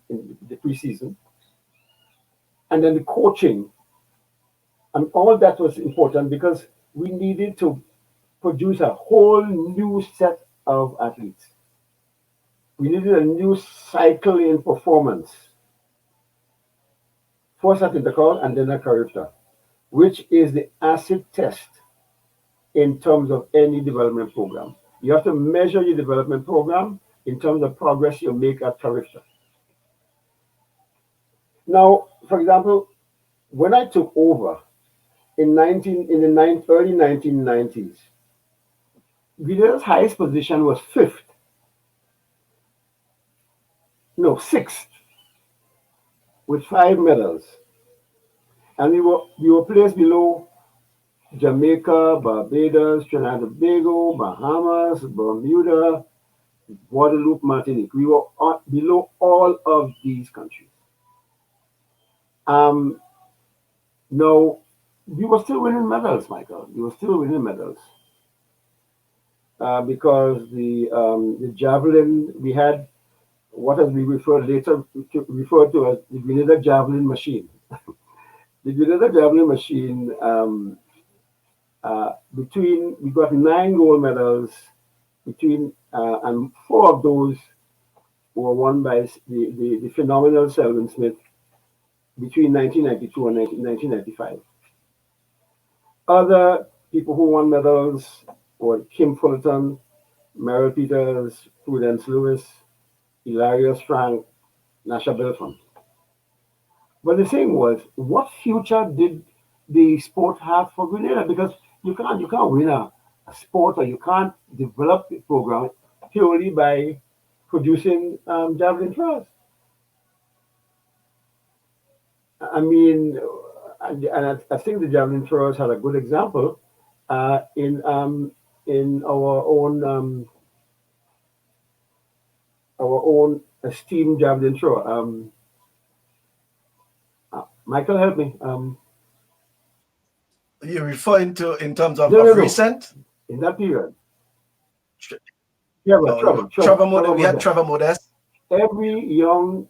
in the preseason, and then the coaching, and all that was important because we needed to produce a whole new set of athletes. We needed a new cycle in performance. First at intercall and then at character, which is the acid test in terms of any development program. You have to measure your development program in terms of progress you make at character. Now, for example, when I took over in the early 1990s, Grenada's highest position was 6th, with 5 medals, and we were placed below Jamaica, Barbados, Trinidad and Tobago, Bahamas, Bermuda, Guadeloupe, Martinique. We were below all of these countries. Now, we were still winning medals, Michael. We were still winning medals because the javelin, we had what has been referred to as the Grenada javelin machine. The Grenada javelin machine, we got 9 gold medals and 4 of those were won by the phenomenal Selwyn Smith between 1992 and 1995. Other people who won medals were Kim Fullerton, Merrill Peters, Prudence Lewis, Hilarious Frank, Nasha Belfont. But the thing was, what future did the sport have for Grenada? Because you can't win a sport, or you can't develop the program purely by producing javelin throwers. I mean, and I think the javelin throwers had a good example in our own esteemed javelin thrower. Michael, help me. You're referring to in terms of, No. recent? In that period. Trevor, we had Trevor Modest. Every young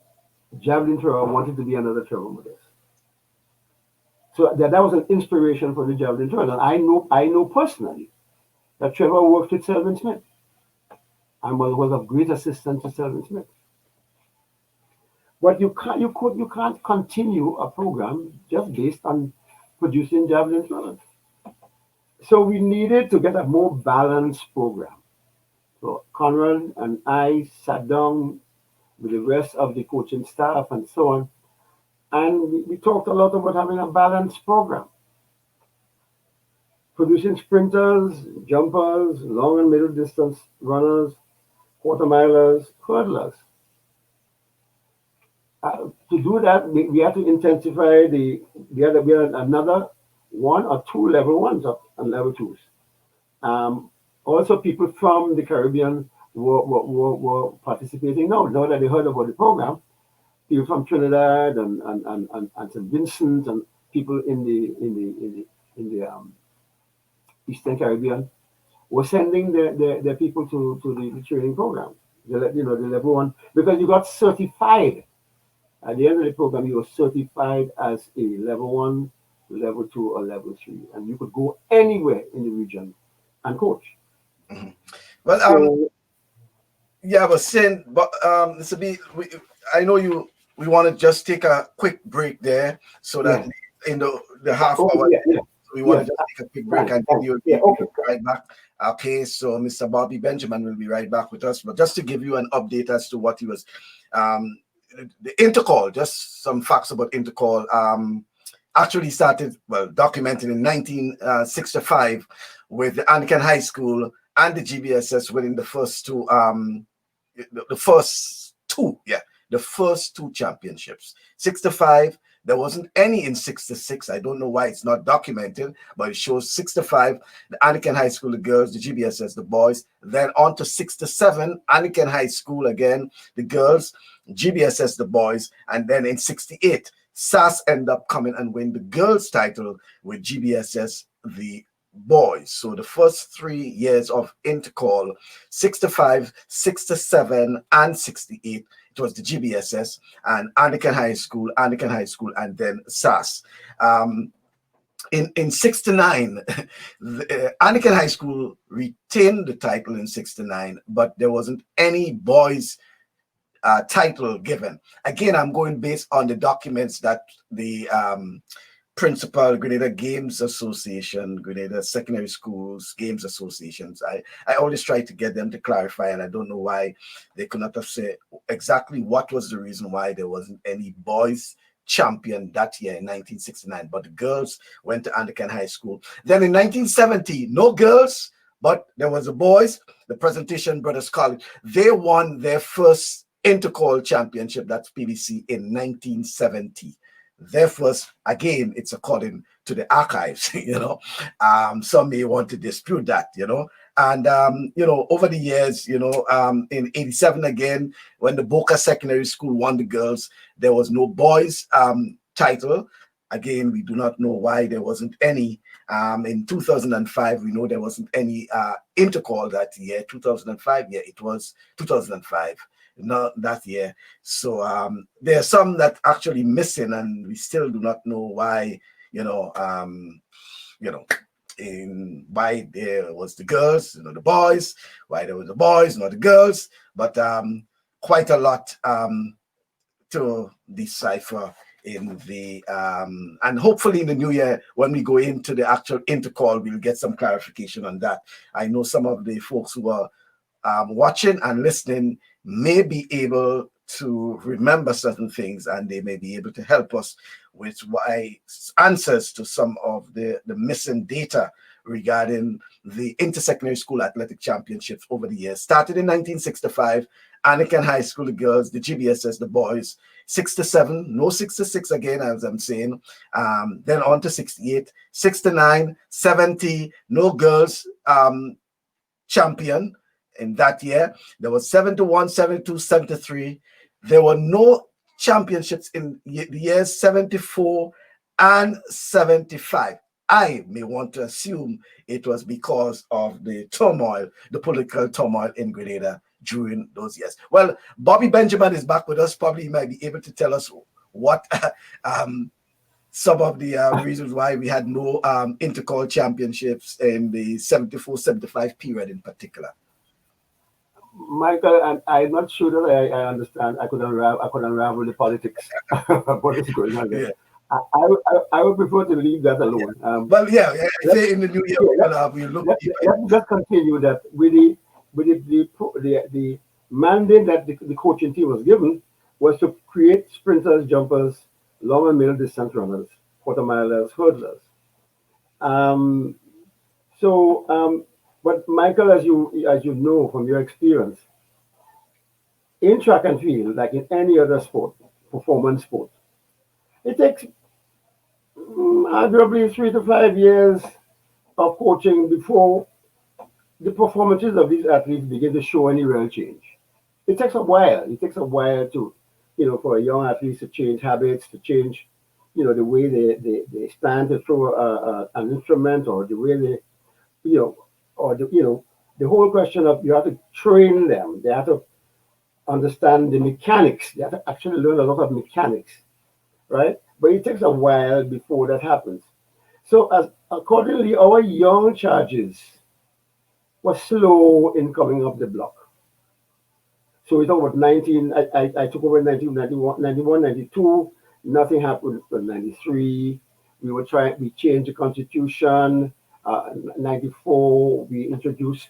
javelin thrower wanted to be another Trevor Modest. So that was an inspiration for the javelin thrower. And I know personally that Trevor worked with Selvin Smith and was of great assistance to Selvin Smith. But you can't continue a program just based on producing javelin throwers. So we needed to get a more balanced program. So Conrad and I sat down with the rest of the coaching staff and so on, and we talked a lot about having a balanced program. Producing sprinters, jumpers, long and middle distance runners, quarter milers, hurdlers. To do that, we had to intensify we had another 1 or 2 level 1s and level 2s. Also, people from the Caribbean were participating now that they heard about the program. People from Trinidad and St. Vincent and people in the Eastern Caribbean were sending their people to the training program. The level 1, because you got certified. At the end of the program, you were certified as a level 1, level 2, or level 3, and you could go anywhere in the region and coach. Mm-hmm. Well, yeah, but saying, but I know we want to just take a quick break there, so that in the half hour, we want to just take a quick break and give you right back. Okay, so Mr. Bobby Benjamin will be right back with us, but just to give you an update as to what he was. The Intercall, just some facts about Intercall, actually started, documented in 1965 with the Anglican High School and the GBSS winning the first two championships. 65, there wasn't any in 66. I don't know why it's not documented, but it shows 65, the Anglican High School, the girls, the GBSS, the boys. Then on to 67, Anglican High School again, the girls, GBSS, the boys. And then in 68, SAS end up coming and win the girls title with GBSS, the boys. So the first 3 years of Intercall, 65, 67, and 68, it was the GBSS and Anglican High School, and then SAS. In 69, Anglican High School retained the title in 69, but there wasn't any boys title given. Again, I'm going based on the documents that the principal Grenada Games Association, Grenada Secondary Schools Games Associations. I always try to get them to clarify, and I don't know why they could not have said exactly what was the reason why there wasn't any boys champion that year in 1969, but the girls went to Anglican High School. Then in 1970, no girls, but there was the boys, the Presentation Brothers College. They won their first Intercall championship, that's PBC, in 1970. Their first, again, it's according to the archives, some may want to dispute that, and over the years, in 87 again, when the Boca Secondary School won the girls, there was no boys title. Again, we do not know why there wasn't any. In 2005, we know there wasn't any Intercall that year. 2005, yeah, it was 2005. Not that year. So there are some that actually missing, and we still do not know why, why there was the girls, the boys, why there was the boys, not the girls, but quite a lot to decipher in the and hopefully in the new year, when we go into the actual Intercall, we'll get some clarification on that. I know some of the folks who are watching and listening may be able to remember certain things, and they may be able to help us with answers to some of the missing data regarding the intersecondary school athletic championships over the years. Started in 1965, Anakin High School, the girls, the GBSS, the boys, 67, no 66 again, as I'm saying. Then on to 68, 69, 70, no girls champion in that year. There was 71, 72, 73. There were no championships in the years 74 and 75. I may want to assume it was because of the turmoil, the political turmoil in Grenada during those years. Well, Bobby Benjamin is back with us. Probably he might be able to tell us what some of the reasons why we had no intercall championships in the 74-75 period in particular. Michael, I'm not sure that I understand. I could unravel the politics of what is going on there. Yeah. I would prefer to leave that alone. Well, yeah, I say in the new year we'll look. Let's just continue that with the mandate that the coaching team was given was to create sprinters, jumpers, long and middle distance runners, quarter milers, hurdlers. But Michael, as you know from your experience, in track and field, like in any other sport, performance sport, it takes arguably 3 to 5 years of coaching before the performances of these athletes begin to show any real change. It takes a while. It takes a while to, for a young athlete to change habits, to change, the way they stand to throw an instrument, or the way they, the whole question of you have to train them. They have to understand the mechanics. They have to actually learn a lot of mechanics, right? But it takes a while before that happens. So accordingly, our young charges were slow in coming up the block. So we talk about I took over in 1991, 92. Nothing happened in 93. We changed the constitution. 94, we introduced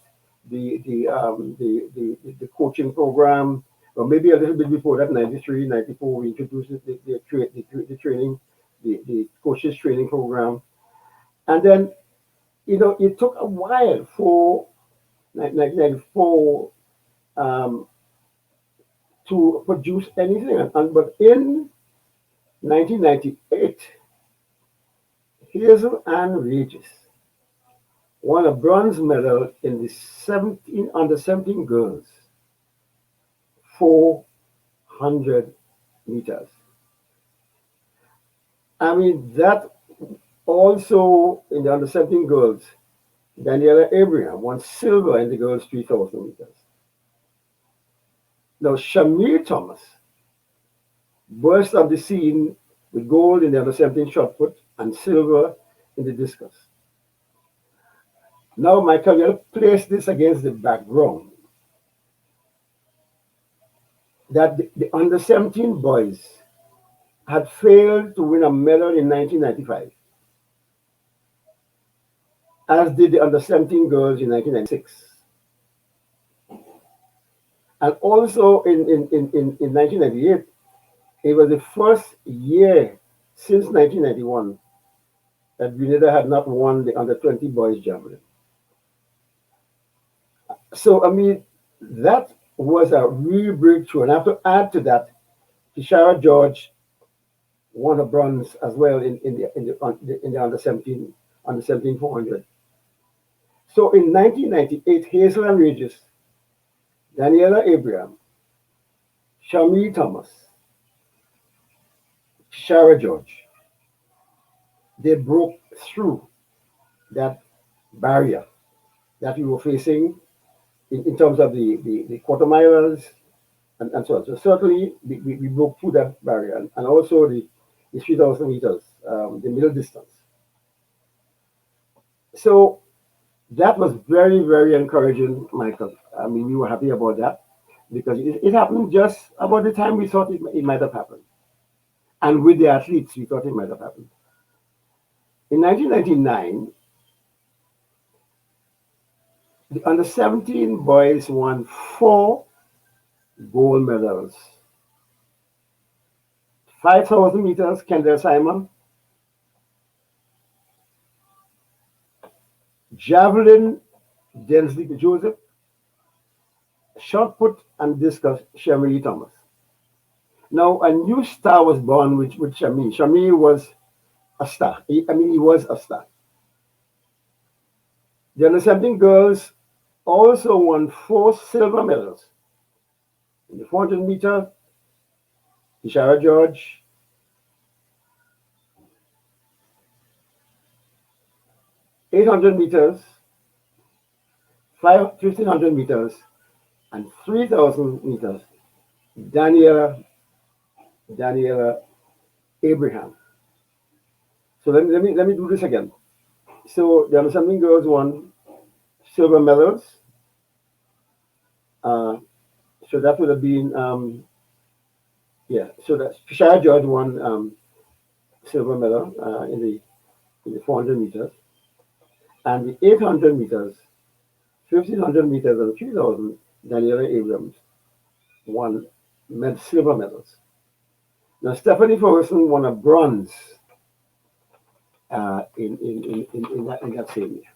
the coaching program. Or maybe a little bit before that, 93, 94, we introduced the training, the coaches training program. And then, it took a while for 1994 to produce anything. But in 1998, Hazel Ann Regis won a bronze medal in the under 17 girls, 400 meters. I mean, that also in the under 17 girls, Daniela Abraham won silver in the girls 3,000 meters. Now, Shamir Thomas burst on the scene with gold in the under 17 shot put and silver in the discus. Now, Michael, you'll place this against the background that the under 17 boys had failed to win a medal in 1995, as did the under 17 girls in 1996. And also in 1998, it was the first year since 1991 that Grenada had not won the under 20 boys javelin. So, I mean, that was a real breakthrough. And I have to add to that, Tishara George won a bronze as well in the under 17 400. So in 1998, Hazel Ann Regis, Daniela Abraham, Shamir Thomas, Tishara George, they broke through that barrier that we were facing in terms of the quarter milers and so on. So certainly we broke through that barrier, and also the 3,000 meters, the middle distance. So that was very, very encouraging, Michael. I mean, we were happy about that because it happened just about the time we thought it might have happened. And with the athletes, we thought it might have happened. In 1999, the under 17 boys won 4 gold medals. 5,000 meters, Kendall Simon. Javelin, Densley Joseph. Shot put and discus, Shamiri Thomas. Now, a new star was born with Shamiri. Shamiri was a star. He was a star. The under 17 girls also won 4 silver medals. In the 400 meter, Ishara George, 800 meters, 1500 meters, and 3000 meters, Daniela Abraham. So let me do this again. So the under 17 girls won silver medals. So that would have been So that Shara George won silver medal in the 400 meters, and the 800 meters, 1500 meters, and 3000. Daniela Abrams won silver medals. Now Stephanie Ferguson won a bronze in that same year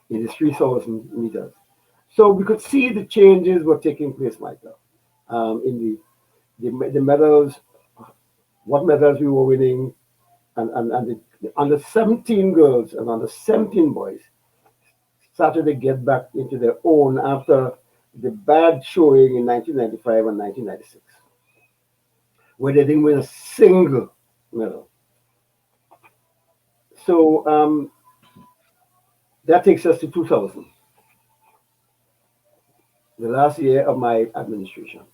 in the 3000 meters. So we could see the changes were taking place, Michael, in the medals, what medals we were winning, and the under 17 girls and under 17 boys started to get back into their own after the bad showing in 1995 and 1996, where they didn't win a single medal. So that takes us to 2000, the last year of my administration.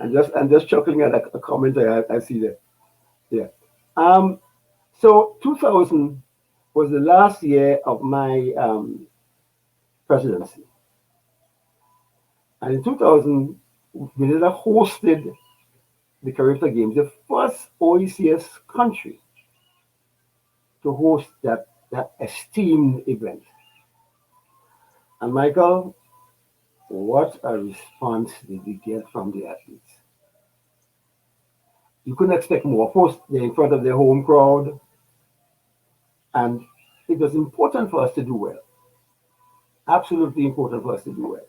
I'm just chuckling at a comment I see there. Yeah. So 2000 was the last year of my presidency. And in 2000, Grenada hosted the Caribbean Games, the first OECS country to host that esteemed event. And Michael, what a response did we get from the athletes? You couldn't expect more. Of course, they're in front of their home crowd, and it was important for us to do well. Absolutely important for us to do well.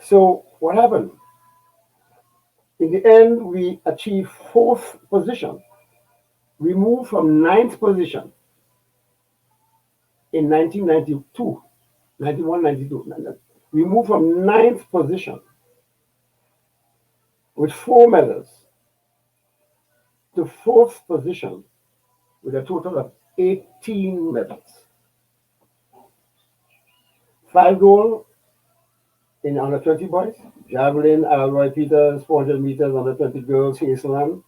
So what happened? In the end, we achieved 4th position. We moved from 9th position in 1992, 91, 92. We moved from 9th position with 4 medals to 4th position with a total of 18 medals. 5 gold in under 20 boys, javelin, Roy Peters, 400 meters, under 20 girls, Hazelland,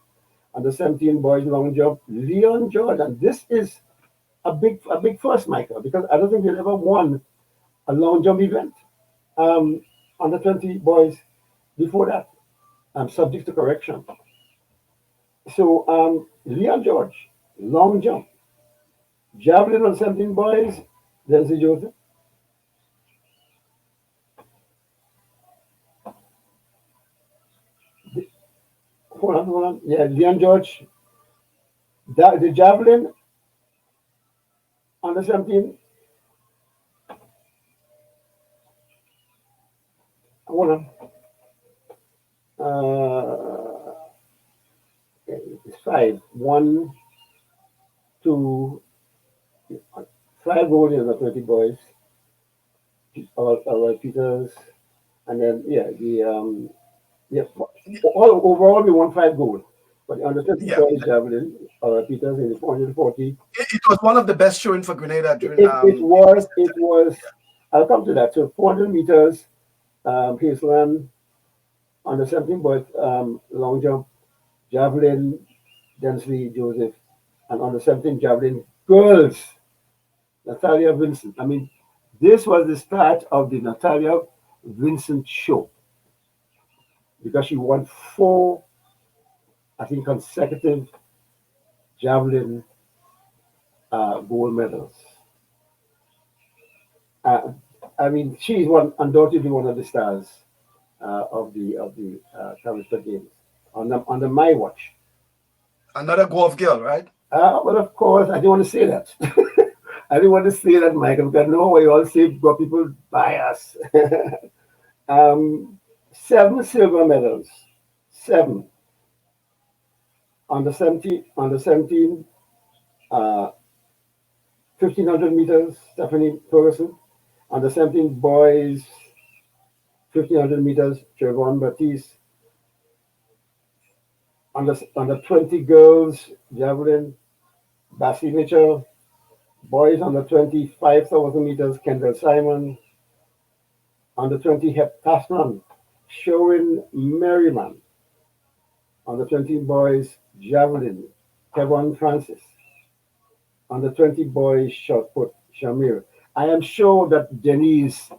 under 17 boys, long jump, Leon Jordan. This is a big first, Michael, because I don't think he'll ever won a long jump event. Under 20 boys before that. I'm subject to correction. So Leon George, long jump. Javelin on 17 boys, Denise Joseph. Hold on. Yeah, Leon George. The javelin under 17. Hold on. It's 5. 1, 2, 5 gold in the 20 boys. All Peters, and then overall we won 5 gold. But the under 20 boys javelin, Peters in the 440. It was one of the best showing for Grenada during. It was. I'll come to that. So 400 meters, Hazelland, under 17 boys, long jump, javelin, Densley Joseph, and under 17 javelin girls, Natalia Vincent. I mean, this was the start of the Natalia Vincent show because she won 4, I think, consecutive javelin gold medals. I mean, she's undoubtedly one of the stars of the Charleston Games under my watch. Another golf girl, right? But of course, I didn't want to say that. I didn't want to say that, Michael, because no, we all say got people bias. 7 silver medals, 7 on the 17, 1500 meters, Stephanie Ferguson. On the 17 boys, 1500 meters, Trevon Baptiste. On the 20 girls, javelin, Bassie Mitchell. Boys on the 25,000 meters, Kendall Simon. On the 20 heptathlon, Sherwin Merriman. On the 20 boys, javelin, Kevin Francis. On the 20 boys, shot put, Shamir. I am sure that Denise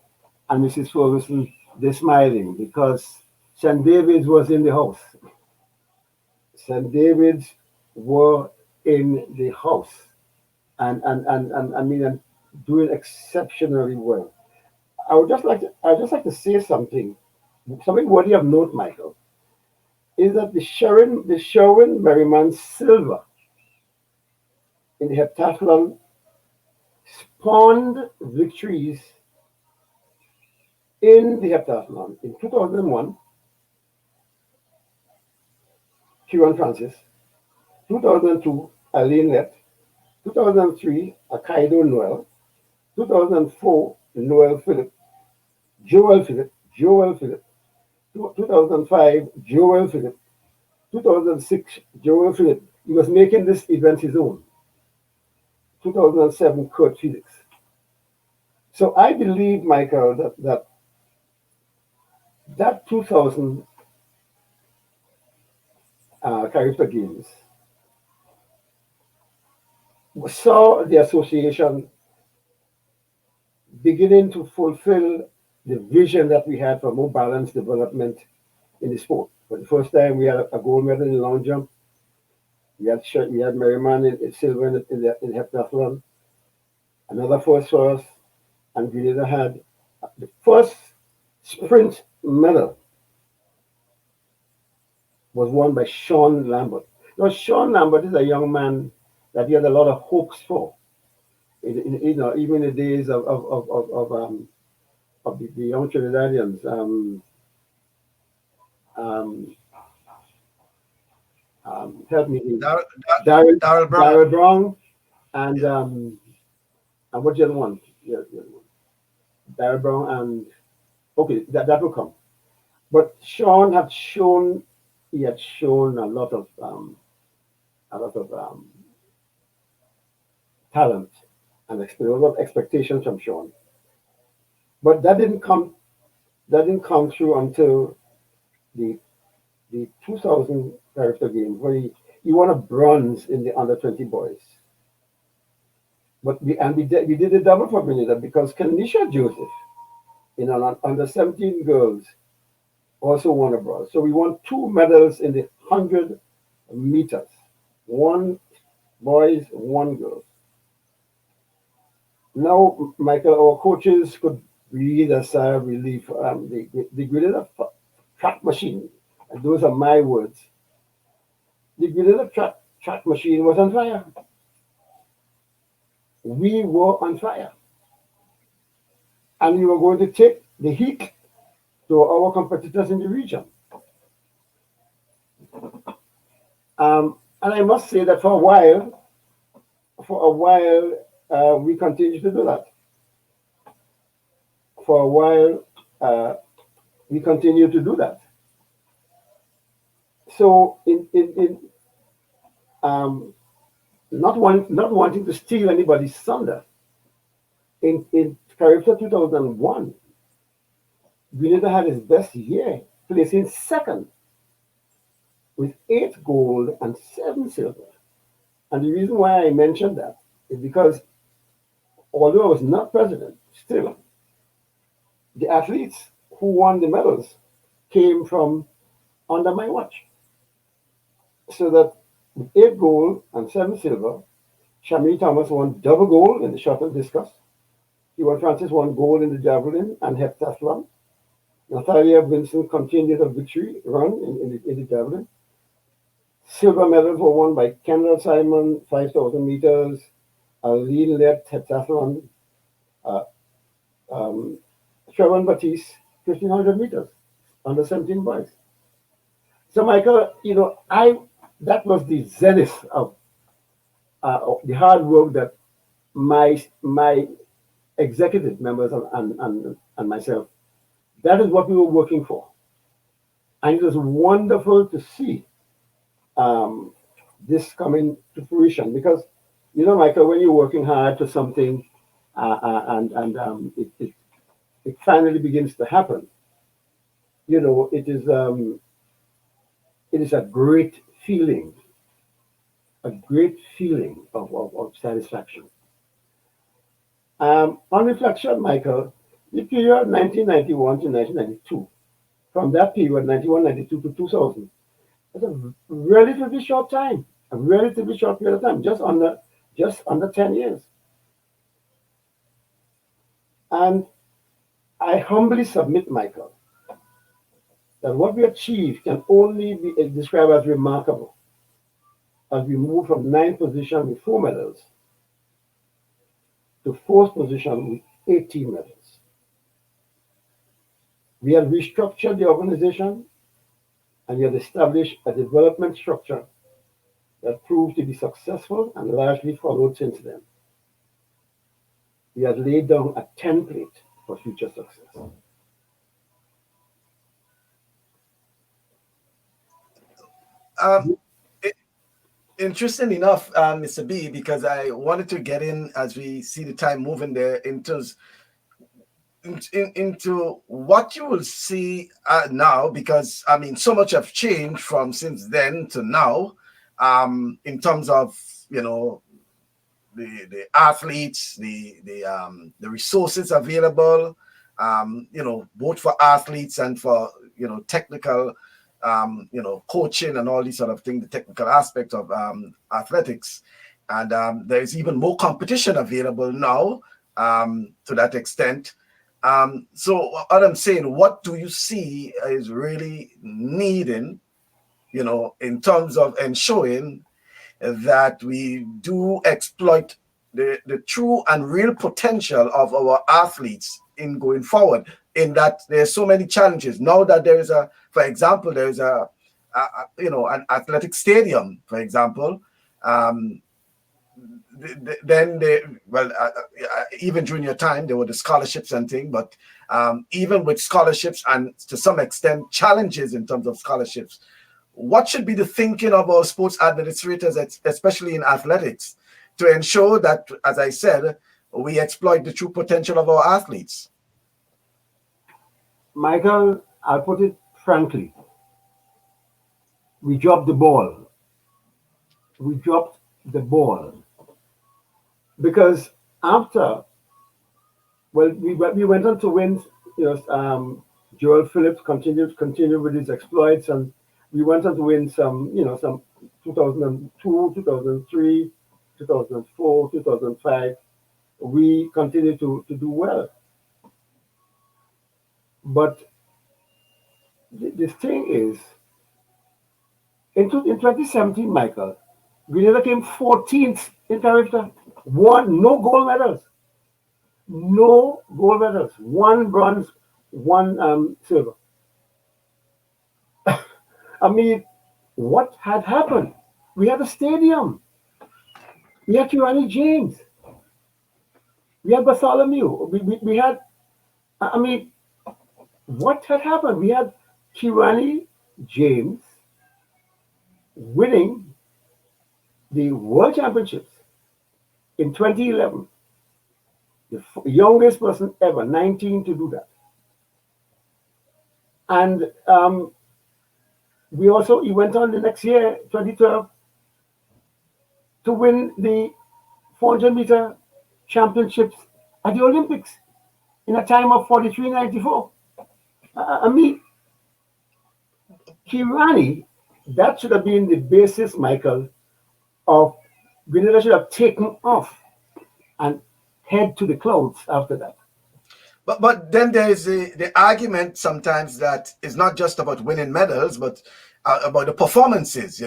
and Mrs. Ferguson, they're smiling because St. David's was in the house. St. David's were in the house. And I mean, and doing exceptionally well. I would just like to say something worthy of note, Michael, is that the Sherwin Merriman silver in the heptathlon spawned victories in the heptathlon. In 2001, Kieran Francis, 2002, Eileen Lett, 2003, Akaido Noel, 2004, Noel Phillip, Joel Phillip, 2005, Joel Phillip, 2006, Joel Phillip. He was making this event his own. 2007, Kurt Felix. So I believe, Michael, that 2000 Caribbean Games saw the association beginning to fulfill the vision that we had for more balanced development in the sport. For the first time, we had a gold medal in long jump. We had Merriman in silver in heptathlon. Another first for us, and Grenada had the first sprint medal was won by Sean Lambert. Now, Sean Lambert is a young man that he had a lot of hopes for. Even in the days of the young Trinidadians. Help me. Darryl Brown and what's the other one? Yeah, Darryl Brown and okay, that will come. But Sean had shown a lot of talent and a lot of expectations from Sean. But that didn't come through until the 2000 Character Games where he won a bronze in the under 20 boys. But we did a double for Grenada because Kanisha Joseph in an under 17 girls also won a bronze. So we won 2 medals in the 100 meters. 1 boys, 1 girls. Now, Michael, our coaches could breathe a sigh of relief. The Grenada track machine, and those are my words, the Grenada track machine was on fire. We were on fire. And we were going to take the heat to our competitors in the region. And I must say that for a while, we continued to do that. For a while, we continued to do that. So, not wanting to steal anybody's thunder, in Caribbean 2001, Grenada had its best year, placing second with 8 gold and 7 silver. And the reason why I mentioned that is because although I was not president, still, the athletes who won the medals came from under my watch. So that with 8 gold and 7 silver, Shamiri Thomas won double gold in the shuttle discus. Kieran Francis won gold in the javelin and heptathlon. Natalia Vincent continued her victory run in the javelin. Silver medals were won by Kendall Simon, 5,000 meters, Aline led heptathlon, uh, um, Sharon Batiste, 1,500 meters, under 17 boys. So, Michael, that was the zenith of the hard work that my executive members and myself, that is what we were working for. And it was wonderful to see um, this coming to fruition because, Michael, when you're working hard for something and it finally begins to happen, it is a great feeling of satisfaction. On reflection, Michael, the period 1991 to 1992, from that period, 91, 92 to 2000, it's a relatively short time, a relatively short period of time, just under 10 years. And I humbly submit, Michael, that what we achieved can only be described as remarkable as we move from ninth position with 4 medals to fourth position with 18 medals. We have restructured the organization and we have established a development structure that proved to be successful and largely followed since then. We have laid down a template for future success. Um, Interesting enough, Mr. B, because I wanted to get in as we see the time moving there into what you will see now, because I mean, so much have changed from since then to now, in terms of the athletes, the resources available, both for athletes and for technical, coaching and all these sort of things, the technical aspect of athletics, and there's even more competition available now to that extent. So what I'm saying, what do you see is really needing, in terms of ensuring that we do exploit the true and real potential of our athletes in going forward, in that there's so many challenges now that there is for example, there's an athletic stadium, for example. um, then even during your time there were the scholarships and thing, but even with scholarships and to some extent challenges in terms of scholarships, what should be the thinking of our sports administrators, especially in athletics, to ensure that, as I said, we exploit the true potential of our athletes? Michael, I'll put it frankly, we dropped the ball. We dropped the ball because after, well, we went on to win. Joel Phillips continued with his exploits, and we went on to win some 2002, 2003, 2004, 2005. We continued to do well, but the thing is, in 2017, Michael, Grenada came 14th in character. No gold medals. No gold medals. One bronze, one silver. I mean, what had happened? We had a stadium. We had Kirani James. We had Bartholomew. We had, I mean, what had happened? We had Kirani James winning the World Championships in 2011. The youngest person ever, 19, to do that. And he went on the next year, 2012, to win the 400-meter championships at the Olympics in a time of 43.94. I mean, Kirani, that should have been the basis, Michael, of Grenada should have taken off and head to the clouds after that. But then there is the argument sometimes that it's not just about winning medals, but about the performances.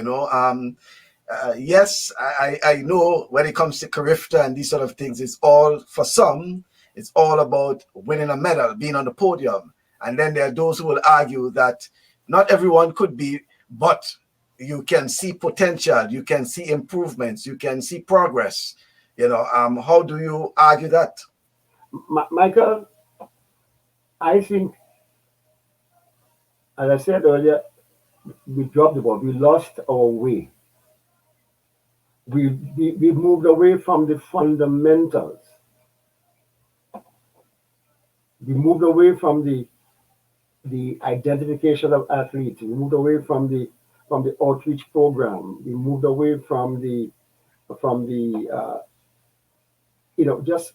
Yes, I know when it comes to Carifta and these sort of things, it's all for some. It's all about winning a medal, being on the podium, and then there are those who will argue that not everyone could be, but you can see potential, you can see improvements, you can see progress. How do you argue that? Michael, I think, as I said earlier, we dropped the ball. We lost our way. We moved away from the fundamentals. We moved away from the identification of athletes. We moved away from the outreach program. We moved away from the just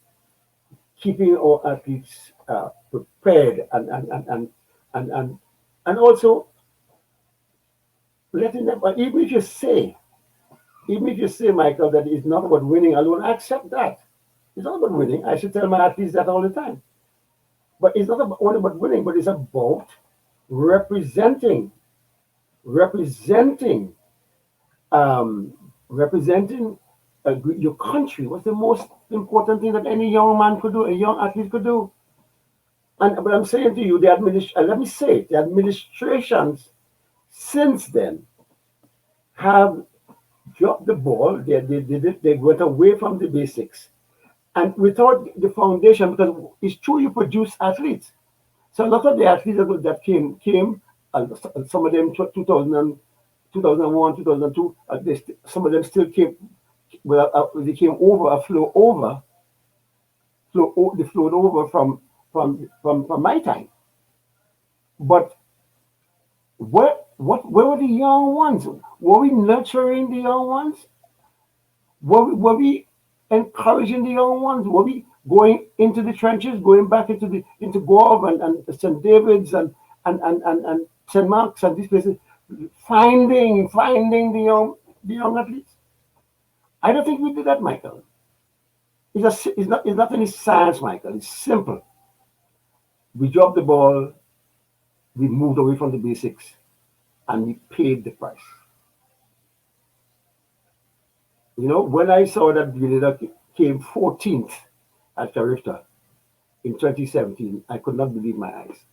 keeping our athletes prepared and also letting them. Even if you say, Michael, that it's not about winning alone, I accept that. It's not about winning. I should tell my athletes that all the time. But it's not only about winning, but it's about representing your country. What's the most important thing that any young man could do, a young athlete could do? But I'm saying to you, let me say it, the administrations since then have dropped the ball. They went away from the basics. And without the foundation, because it's true you produce athletes. So a lot of the athletes that came, some of them 2001, 2002, some of them still came, they came over, they flowed over from my time. But where were the young ones? Were we nurturing the young ones? Were we encouraging the young ones? Were we going into the trenches, going back into Gove and St. David's and St. Mark's and these places, finding the young athletes? I don't think we did that, Michael. It's not any science, Michael. It's simple. We dropped the ball, we moved away from the basics, and we paid the price. When I saw that Grenada came 14th at Carifta in 2017, I could not believe my eyes.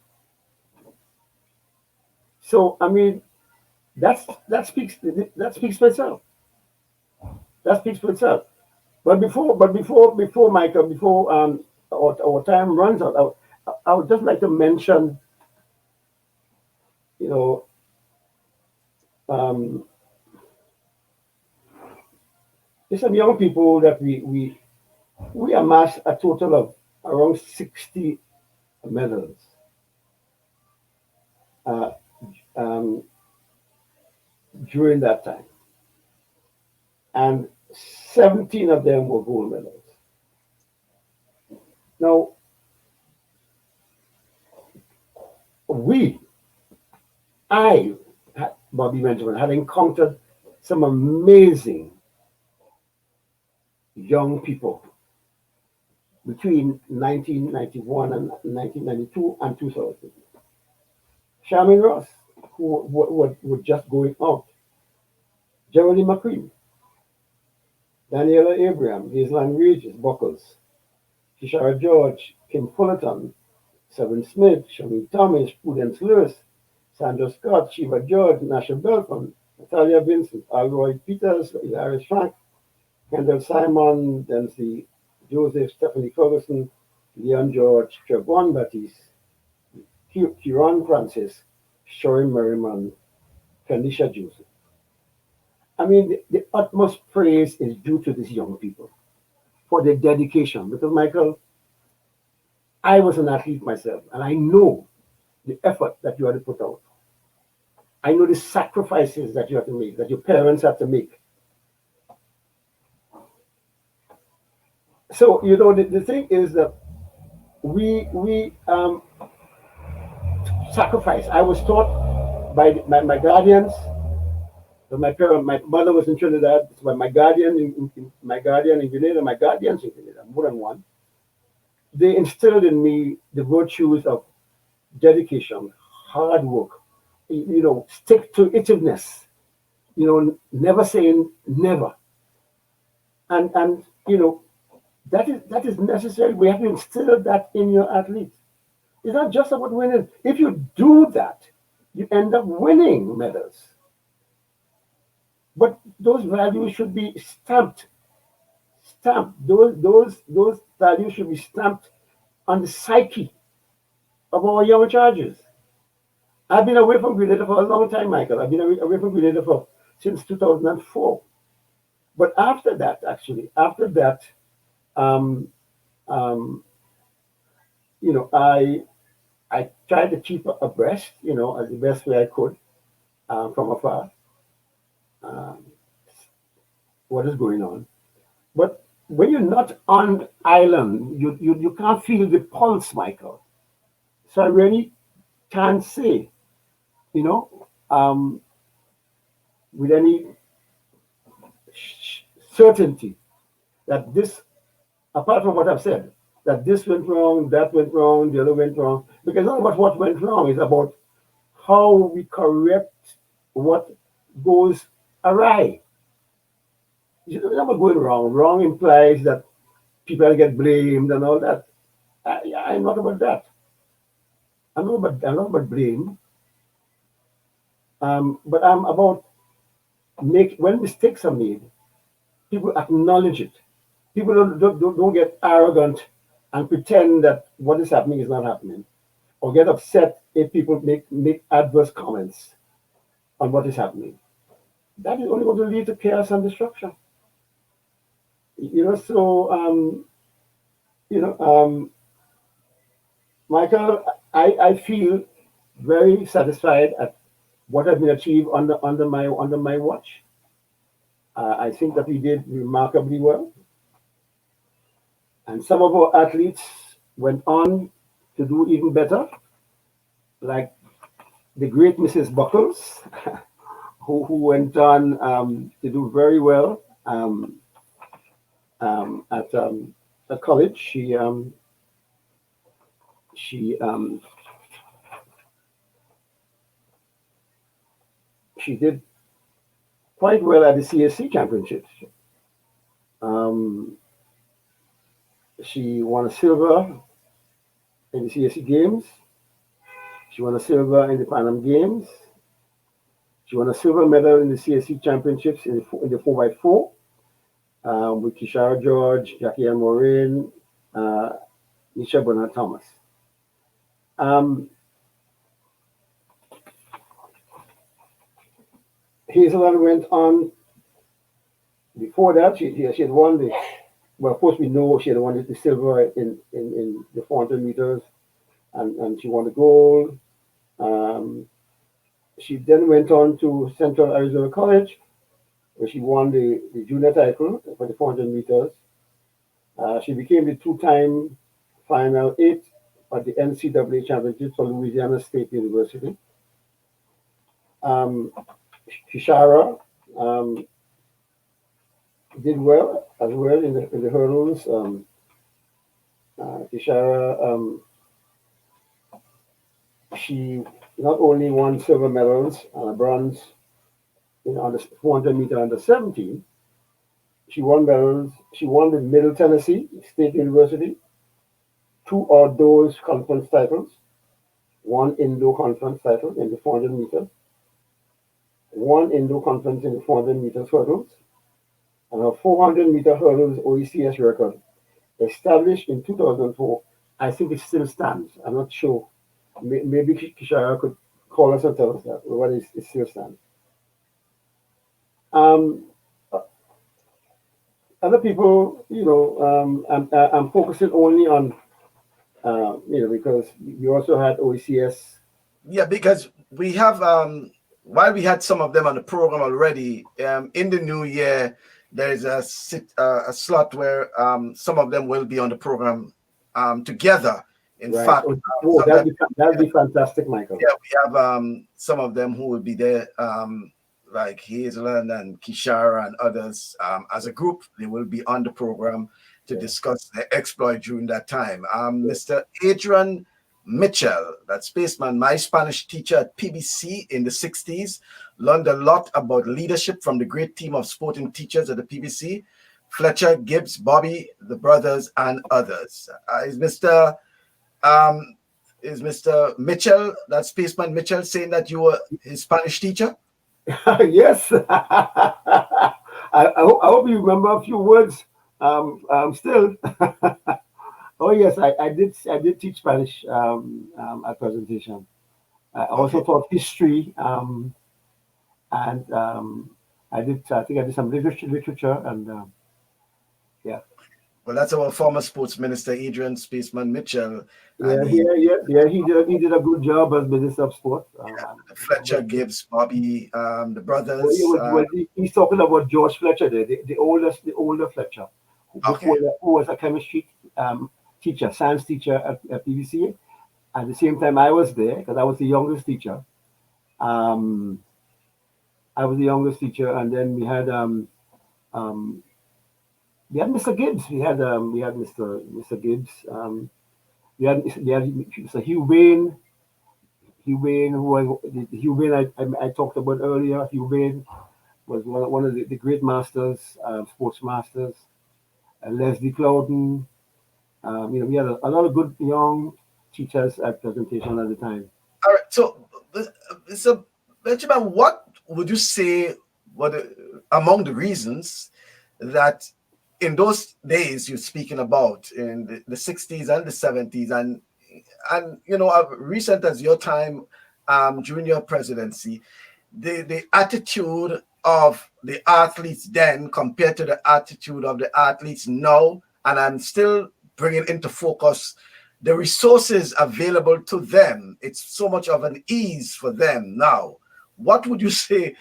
So, I mean, that speaks for itself. That speaks for itself. But before Michael, before our time runs out, I would just like to mention, there's some young people that we amassed a total of around 60 medals. During that time. And 17 of them were gold medals. Now, Bobby Benjamin, had encountered some amazing young people between 1991 and 1992 and 2000. Charmaine Ross, who were just going out. Geraldine McCrean, Daniela Abraham, Hazelland Regis, Buckles, Kishara George, Kim Fullerton, Seven Smith, Shameen Thomas, Prudence Lewis, Sandra Scott, Shiva George, Nasha Belfon, Natalia Vincent, Alroy Peters, Ilaris Frank, Kendall Simon, Dempsey Joseph, Stephanie Ferguson, Leon George, Trevon Batiste, Kieran Francis, Shorin Merriman, Kanisha Joseph. I mean, the utmost praise is due to these young people for their dedication. Because, Michael, I was an athlete myself, and I know the effort that you had to put out. I know the sacrifices that you have to make, that your parents have to make. So, the thing is that we sacrifice. I was taught by my guardians. My mother was in Trinidad. So my guardian in Grenada, my guardians in Grenada, more than one. they instilled in me the virtues of dedication, hard work, stick to itiveness, never saying never. And that is necessary. We have to instill that in your athletes. It's not just about winning. If you do that, you end up winning medals. But those values should be stamped. Stamped. Those values should be stamped on the psyche of our young chargers. I've been away from Grenada for a long time, Michael. I've been away from Grenada since 2004. But after that, um, um, I tried to keep abreast, as the best way I could, from afar, um, what is going on. But when you're not on island, you can't feel the pulse, Michael. So I really can't say, you know, um, with any certainty that this, apart from what I've said, that this went wrong, that went wrong, the other went wrong. Because it's not about what went wrong, it's about how we correct what goes awry. It's not about going wrong. Wrong implies that people get blamed and all that. I'm not about that. I'm not about blame. But I'm about when mistakes are made, people acknowledge it. People don't get arrogant and pretend that what is happening is not happening, or get upset if people make adverse comments on what is happening. That is only going to lead to chaos and destruction. So you know, Michael, I feel very satisfied at what has been achieved under my watch. I think that we did remarkably well, and some of our athletes went on to do even better, like the great Mrs. Buckles, who went on to do very well at college. She did quite well at the CSC championships. Um, she won a silver in the CSC games. She won a silver in the Pan Am Games. She won a silver medal in the CSC championships in the 4x4 with Kishara George, Jackie Ann Morin, uh, Nisha Bernard Thomas. Um, Hazelton went on before that. She had won the, well, of course, we know she had won the silver in the 400 meters, and she won the gold. Um, she then went on to Central Arizona College, where she won the junior title for the 400 meters. She became the two-time final eight at the NCAA championships for Louisiana State University. Um, Kishara did well as well in the hurdles. Kishara, she not only won silver medals and a bronze on the 400 meter under 17, she won medals. She won the Middle Tennessee State University, two outdoors conference titles, one indoor conference title in the 400 meters, one indoor conference in the 400 meters hurdles, and her 400-meter hurdles OECS record, established in 2004. I think it still stands. I'm not sure. Maybe Kishara could call us and tell us that what it still stands. Um, Other people, I'm focusing only on, because we also had OECS. Yeah, because we have while we had some of them on the program already, in the new year there's a slot where some of them will be on the program together. In Right. fact, that'd be fantastic, Michael. yeah, we have some of them who will be there, like Hazelland and Kishara and others. As a group, they will be on the program to discuss the exploit during that time. Mr. Adrian Mitchell, that spaceman, my Spanish teacher at PBC in the 60s, learned a lot about leadership from the great team of sporting teachers at the PBC, Fletcher, Gibbs, Bobby, the brothers, and others. Is Mr. Mitchell, that spaceman Mitchell, saying that you were his Spanish teacher? Yes. I hope you remember a few words still. Oh yes, I did teach Spanish at presentation. I also taught history, and I think I did some literature, and yeah. Well, that's our former sports minister, Adrian Spaceman Mitchell. Yeah, he did a good job as Minister of Sport. Fletcher, Gibbs, Bobby, the brothers. He's talking about George Fletcher, the older Fletcher, who was a chemistry teacher, science teacher at PVC. At the same time, I was there because I was the youngest teacher. And then we had Mr. Gibbs. We had Mr. Gibbs. We had Mr. Hugh Wayne. Hugh Wayne, I talked about earlier. Hugh Wayne was one of the great masters, sports masters. Leslie Clouden. We had a lot of good young teachers at presentation at the time. All right. So Benjamin, what would you say among the reasons that in those days you're speaking about in the 60s and the 70s and recent as your time during your presidency, the attitude of the athletes then compared to the attitude of the athletes now, and I'm still bringing into focus the resources available to them. It's so much of an ease for them now. What would you say,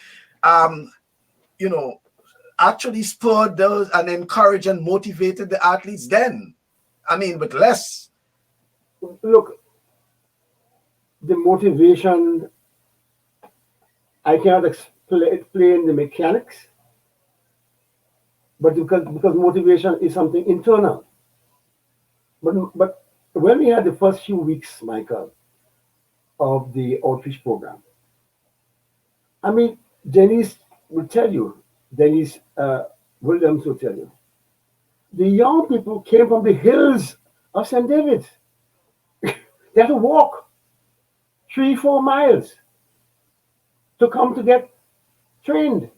actually spurred those and encouraged and motivated the athletes then? I mean, with less. Look, the motivation, I cannot explain the mechanics, but because motivation is something internal. But when we had the first few weeks, Michael, of the outreach program, I mean, Denise Williams will tell you, the young people came from the hills of St. David. They had to walk 3-4 miles to come to get trained,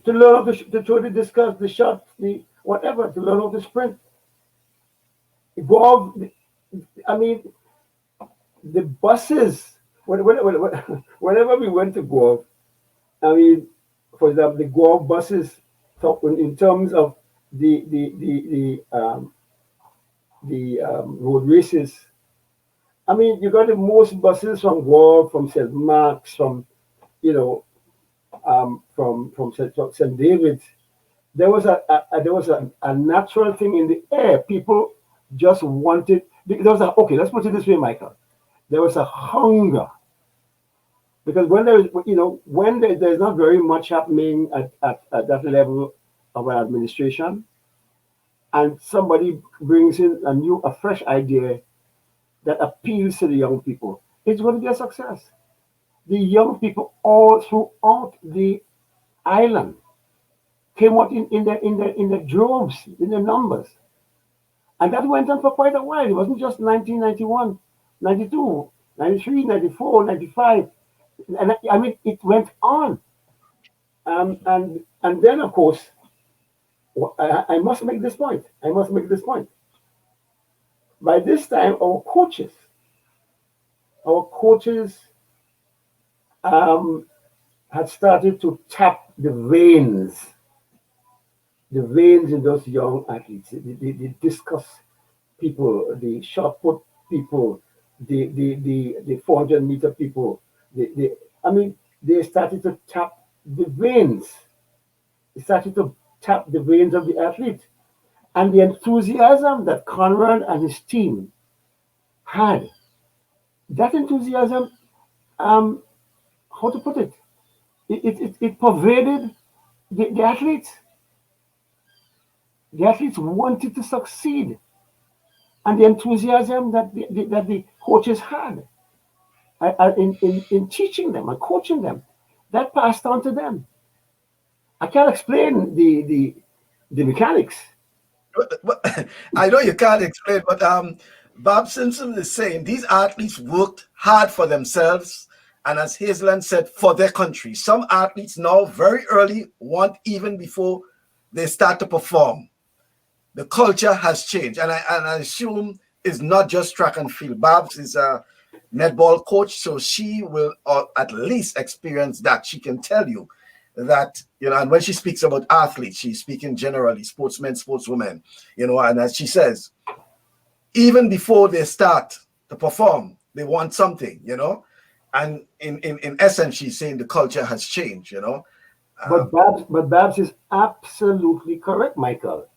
to learn how to discuss the shot, the whatever, to learn how to sprint. The buses, whenever we went to Guelph, for example, the Guelph buses, in terms of the road races, you got the most buses from Guelph, from St. Mark's, from St. David's. There was a natural thing in the air. People just wanted. Let's put it this way, Michael. There was a hunger, because when there's not very much happening at that level of an administration, and somebody brings in a fresh idea that appeals to the young people, it's going to be a success. The young people all throughout the island came out in the droves, in the numbers. And that went on for quite a while. It wasn't just 1991, 92, 93, 94, 95. And it went on. And then, of course, I must make this point. By this time, our coaches had started to tap the veins in those young athletes, the discus people, the shot put people, the 400-meter people. They started to tap the veins. They started to tap the veins of the athlete. And the enthusiasm that Conrad and his team had, that enthusiasm, how to put it? It pervaded the athletes. The athletes wanted to succeed, and the enthusiasm that the coaches had in teaching them and coaching them, that passed on to them. I can't explain the mechanics. I know you can't explain, but Bob Simpson is saying these athletes worked hard for themselves, and as Hazeland said, for their country. Some athletes now very early want even before they start to perform. The culture has changed, and I assume it's not just track and field. Babs is a netball coach, so she will at least experience that. She can tell you that, and when she speaks about athletes, she's speaking generally, sportsmen, sportswomen, and as she says, even before they start to perform, they want something, and in essence, she's saying the culture has changed, But Babs is absolutely correct, Michael,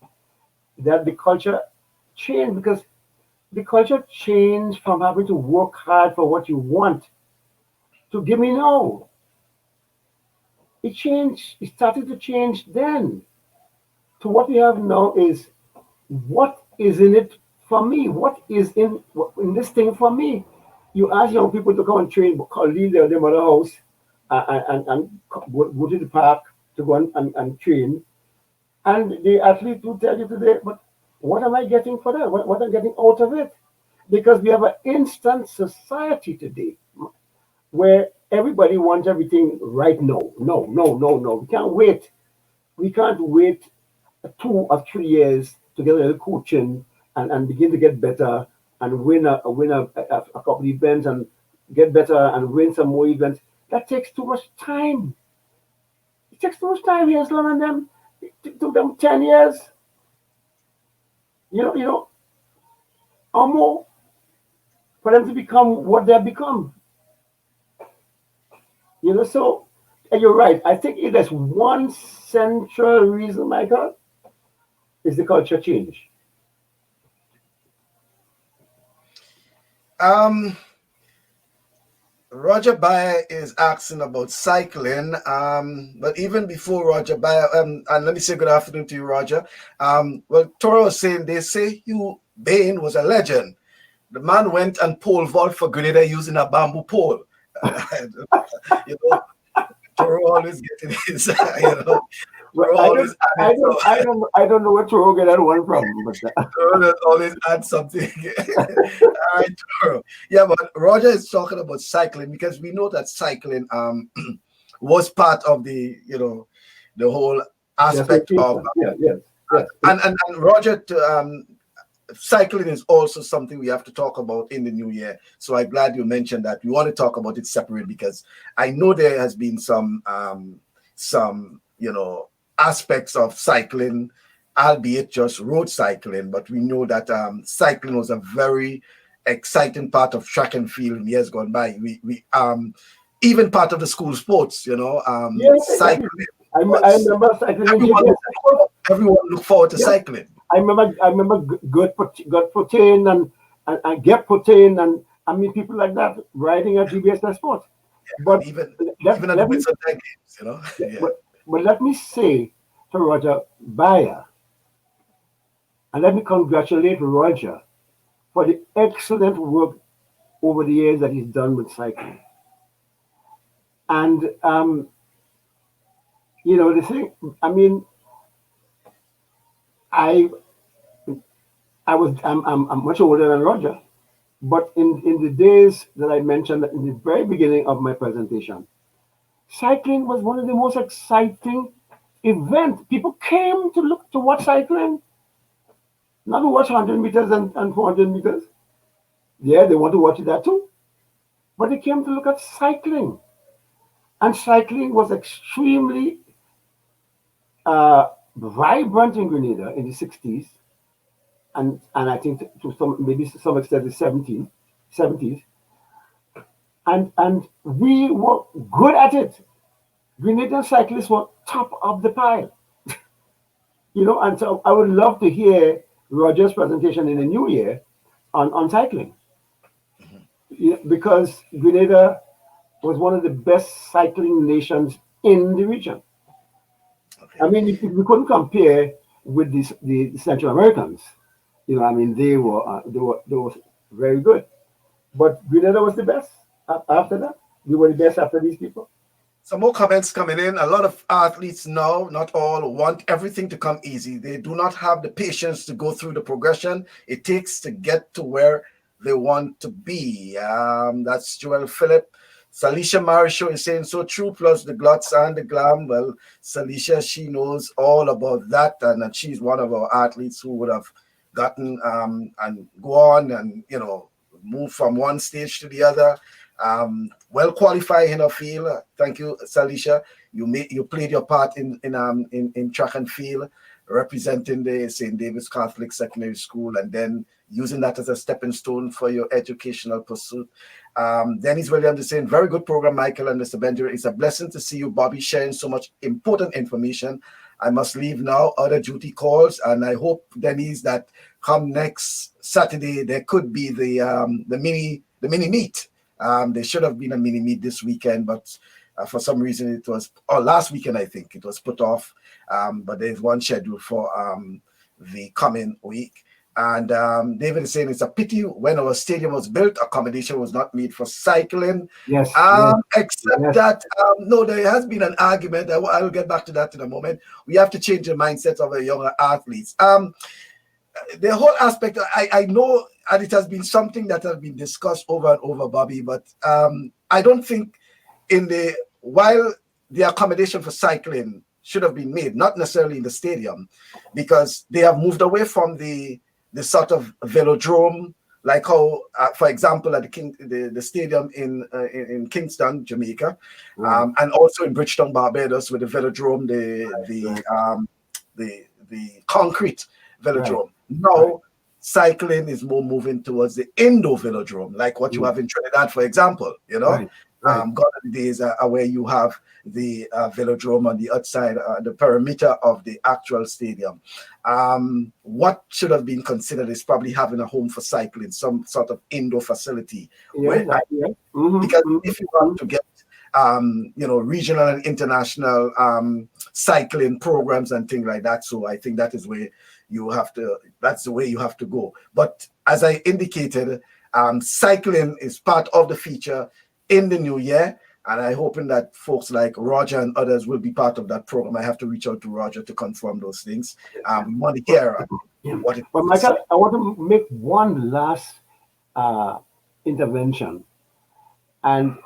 that the culture changed because the culture changed from having to work hard for what you want to give me no. It changed. It started to change then. To what we have now is what is in it for me? What is in this thing for me? You ask young people to come and train, leave their mother house and go to the park to go and train. And the athlete will tell you today, but what am I getting for that? What am I getting out of it? Because we have an instant society today where everybody wants everything right now. No. We can't wait. We can't wait 2 or 3 years to get a little coaching and begin to get better and win a couple of events and get better and win some more events. That takes too much time. It takes too much time. Here's one of them. It took them 10 years. Or more for them to become what they have become. So you're right. I think it is one central reason, Michael, is the culture change. Roger Bayer is asking about cycling. But even before Roger Bayer, and let me say good afternoon to you, Roger. Toro was saying they say Hugh Bain was a legend. The man went and pole vault for Grenada using a bamboo pole. Toro always getting his, Well, I don't know where Toro get that one from. But Toro always add something. All right, Toro. Yeah, but Roger is talking about cycling because we know that cycling was part of the the whole aspect of yes. And Roger cycling is also something we have to talk about in the new year. So I'm glad you mentioned that. We want to talk about it separate because I know there has been some aspects of cycling, albeit just road cycling, but we know that cycling was a very exciting part of track and field in years gone by. We even part of the school sports, cycling. I remember cycling. Everyone look forward to cycling. I remember good protein and get protein and I mean people like that riding at GBSS Sports. Yeah, but even at the Winter Games, Yeah. But let me say to Roger Bayer, and let me congratulate Roger for the excellent work over the years that he's done with cycling. And the thing, I mean, I'm much older than Roger, but in the days that I mentioned in the very beginning of my presentation, cycling was one of the most exciting events. People came to watch cycling, not to watch 100 meters and 400 meters. Yeah, they want to watch that too, but they came to look at cycling, and cycling was extremely vibrant in Grenada in the 60s. And I think to some extent the 70s, and we were good at it. Grenadian cyclists were top of the pile, And so I would love to hear Roger's presentation in the new year on cycling, because Grenada was one of the best cycling nations in the region. Okay. I mean, we couldn't compare with the Central Americans. I mean, they were very good. But Grenada was the best after that. We were the best after these people. Some more comments coming in. A lot of athletes now, not all, want everything to come easy. They do not have the patience to go through the progression it takes to get to where they want to be. That's Joel Phillip. Salisha Marisho is saying so true, plus the glutz and the glam. Well, Salisha, she knows all about that, and she's one of our athletes who would have gotten and go on and move from one stage to the other. Well qualified in her field. Thank you, Salisha. You played your part in track and field, representing the St. David's Catholic Secondary School, and then using that as a stepping stone for your educational pursuit. Denise Williams is saying, very good program, Michael and Mr. Benjamin. It's a blessing to see you, Bobby, sharing so much important information. I must leave now. Other duty calls, and I hope, Denise, that come next Saturday there could be the mini meet. There should have been a mini meet this weekend, but for some reason it was, last weekend I think it was put off. But there's one scheduled for the coming week. And David is saying it's a pity when our stadium was built, accommodation was not made for cycling. Yes. Except that, no, there has been an argument. I'll get back to that in a moment. We have to change the mindset of our younger athletes. The whole aspect, I know, and it has been something that has been discussed over and over, Bobby, but I don't think while the accommodation for cycling should have been made, not necessarily in the stadium, because they have moved away from the sort of velodrome, like how, for example, at the stadium in Kingston, Jamaica, and also in Bridgetown, Barbados, with the velodrome, the concrete velodrome. Right. Now, cycling is more moving towards the indoor velodrome, like what you have in Trinidad, for example. Right. Gone are the days where you have the velodrome on the outside, the perimeter of the actual stadium. What should have been considered is probably having a home for cycling, some sort of indoor facility. Because if you want to get regional and international cycling programs and things like that, so I think that is where that's the way you have to go. But as I indicated, cycling is part of the feature in the new year, and I'm hoping that folks like Roger and others will be part of that program. I have to reach out to Roger to confirm those things. We want to hear what it is. But Michael, I want to make one last intervention, and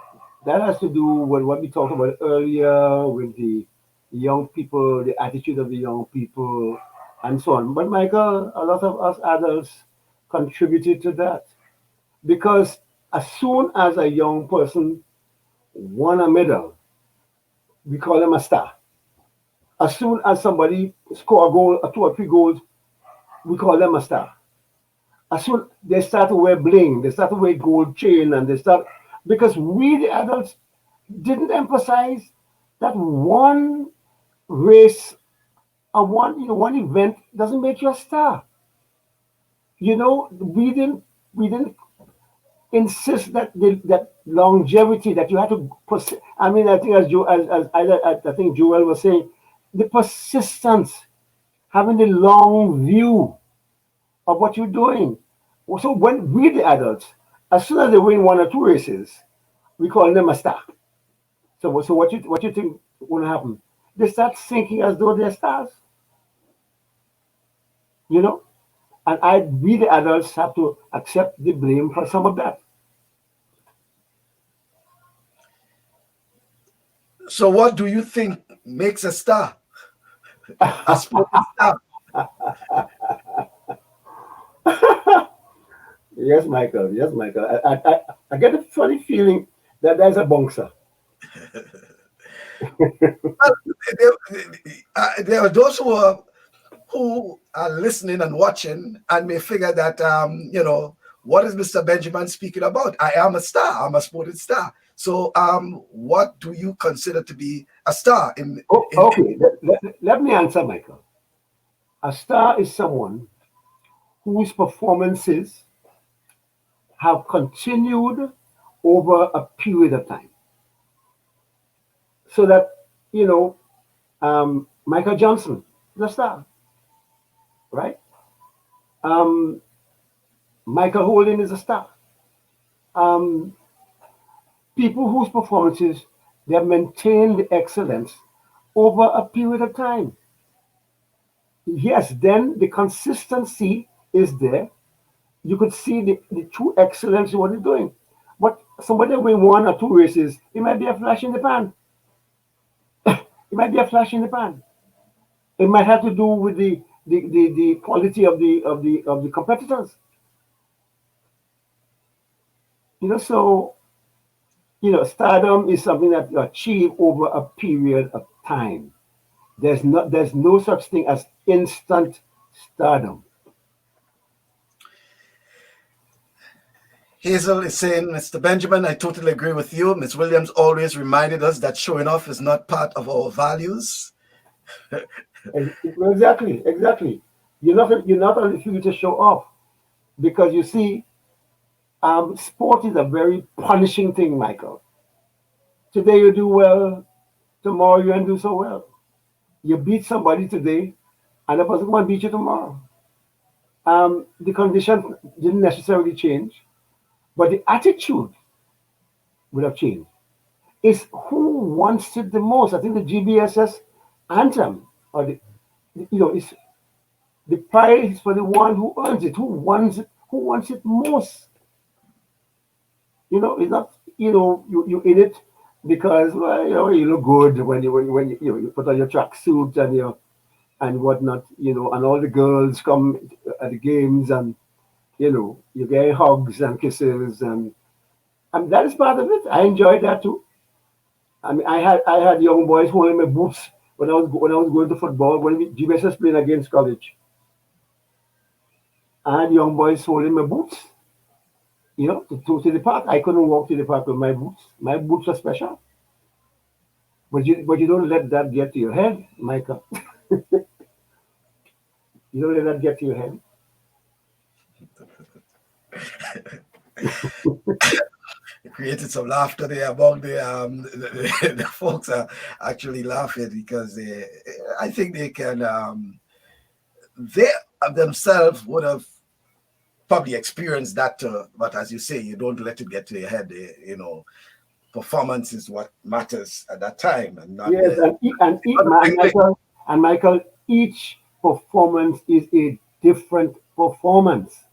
that has to do with what we talked about earlier with the young people, the attitude of the young people, and so on. But Michael, a lot of us adults contributed to that, because as soon as a young person won a medal, we call them a star. As soon as somebody score a goal, 2 or 3 goals, we call them a star. As soon they start to wear bling, they start to wear gold chain, and because we the adults didn't emphasize that one race or one event doesn't make you a star. We didn't insist that that longevity, that you had to persist. I mean, I think I think Joel was saying, the persistence, having the long view of what you're doing. So when we the adults, as soon as they win 1 or 2 races, we call them a star. So what you think will happen? They start thinking as though they're stars. And we the adults have to accept the blame for some of that. So what do you think makes a star? A sporting star? Yes, Michael. I get a funny feeling that there's a bouncer. There are those who are listening and watching and may figure that, what is Mr. Benjamin speaking about? I am a star. I'm a sporting star. So what do you consider to be a star? Okay, let me answer, Michael. A star is someone whose performances have continued over a period of time. So that, Michael Johnson, the star. right? Michael Holding is a star. Um, People whose performances they have maintained the excellence over a period of time. Yes, then the consistency is there. You could see the true excellence in what he's doing. But somebody win one or two races, it might be a flash in the pan. It might be a flash in the pan. It might have to do with the quality of the competitors. So stardom is something that you achieve over a period of time. There's no such thing as instant stardom. Hazel is saying, Mr. Benjamin, I totally agree with you. Miss Williams always reminded us that showing off is not part of our values. Exactly. You're not only free to show off because you see, sport is a very punishing thing, Michael. Today you do well, tomorrow you don't do so well. You beat somebody today, and the person might beat you tomorrow. The condition didn't necessarily change, but the attitude would have changed. It's who wants it the most. I think the GBSS anthem, or it's the prize is for the one who earns it, who wants it most. It's not, you in it because well, you look good when you put on your tracksuit and whatnot, and all the girls come at the games and you get hugs and kisses and that is part of it. I enjoyed that too. I mean, I had young boys holding my boots when I was going to football when GBS playing against college. I had young boys holding my boots, to the park. I couldn't walk to the park with my boots. My boots are special. But you don't let that get to your head, Michael. You don't let that get to your head. Created some laughter there among the folks are actually laughing because I think they themselves would have probably experienced that, but as you say, you don't let it get to your head. Performance is what matters at that time, and not yes. And Michael, each performance is a different performance.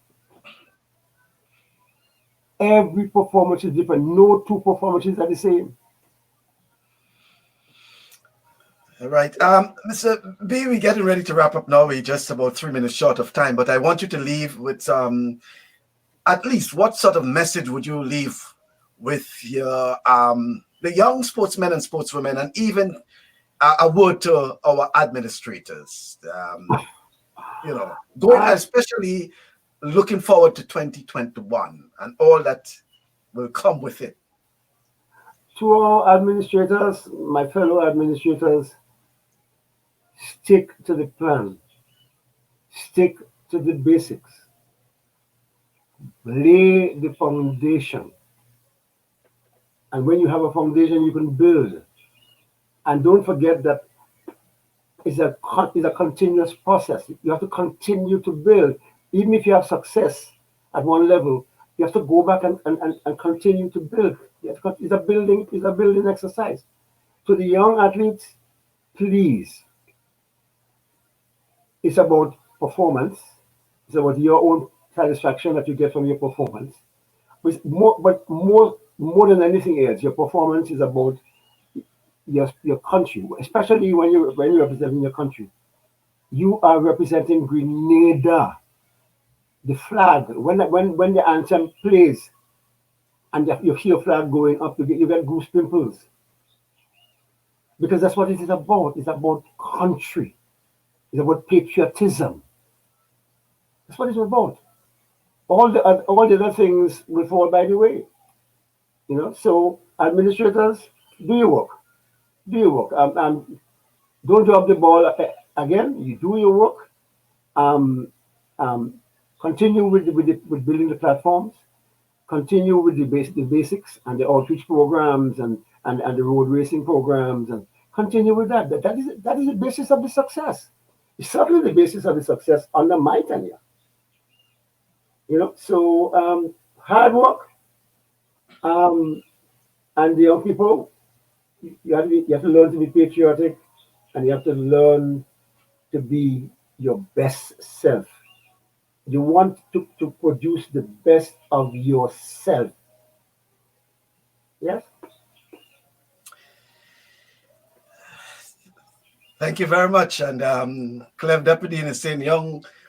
Every performance is different. No two performances are the same. All right. Mr. B, we're getting ready to wrap up now. We're just about 3 minutes short of time, but I want you to leave with at least what sort of message would you leave with your the young sportsmen and sportswomen, and even a word to our administrators, especially looking forward to 2021 and all that will come with it. To our administrators, my fellow administrators, stick to the plan. Stick to the basics. Lay the foundation. And when you have a foundation, you can build. And don't forget that it's a continuous process. You have to continue to build. Even if you have success at one level, you have to go back and continue to build. It's a building exercise. To the young athletes, please, it's about performance. It's about your own satisfaction that you get from your performance. But more than anything else, your performance is about your country, especially when you're representing your country. You are representing Grenada, the flag. When the anthem plays and you hear flag going up, you get goose pimples. Because that's what it is about. It's about country. It's about patriotism. That's what it's about. All the other things will fall by the way. So administrators, do your work. Do your work. Don't drop the ball again. You do your work. Um, um, Continue with building the platforms. Continue with the basics and the outreach programs and the road racing programs and continue with that. That is the basis of the success. It's certainly the basis of the success under my tenure. So hard work, um, and the young people, you have to learn to be patriotic, and you have to learn to be your best self. You want to produce the best of yourself. Yes. Thank you very much. And Clem Deputy is saying,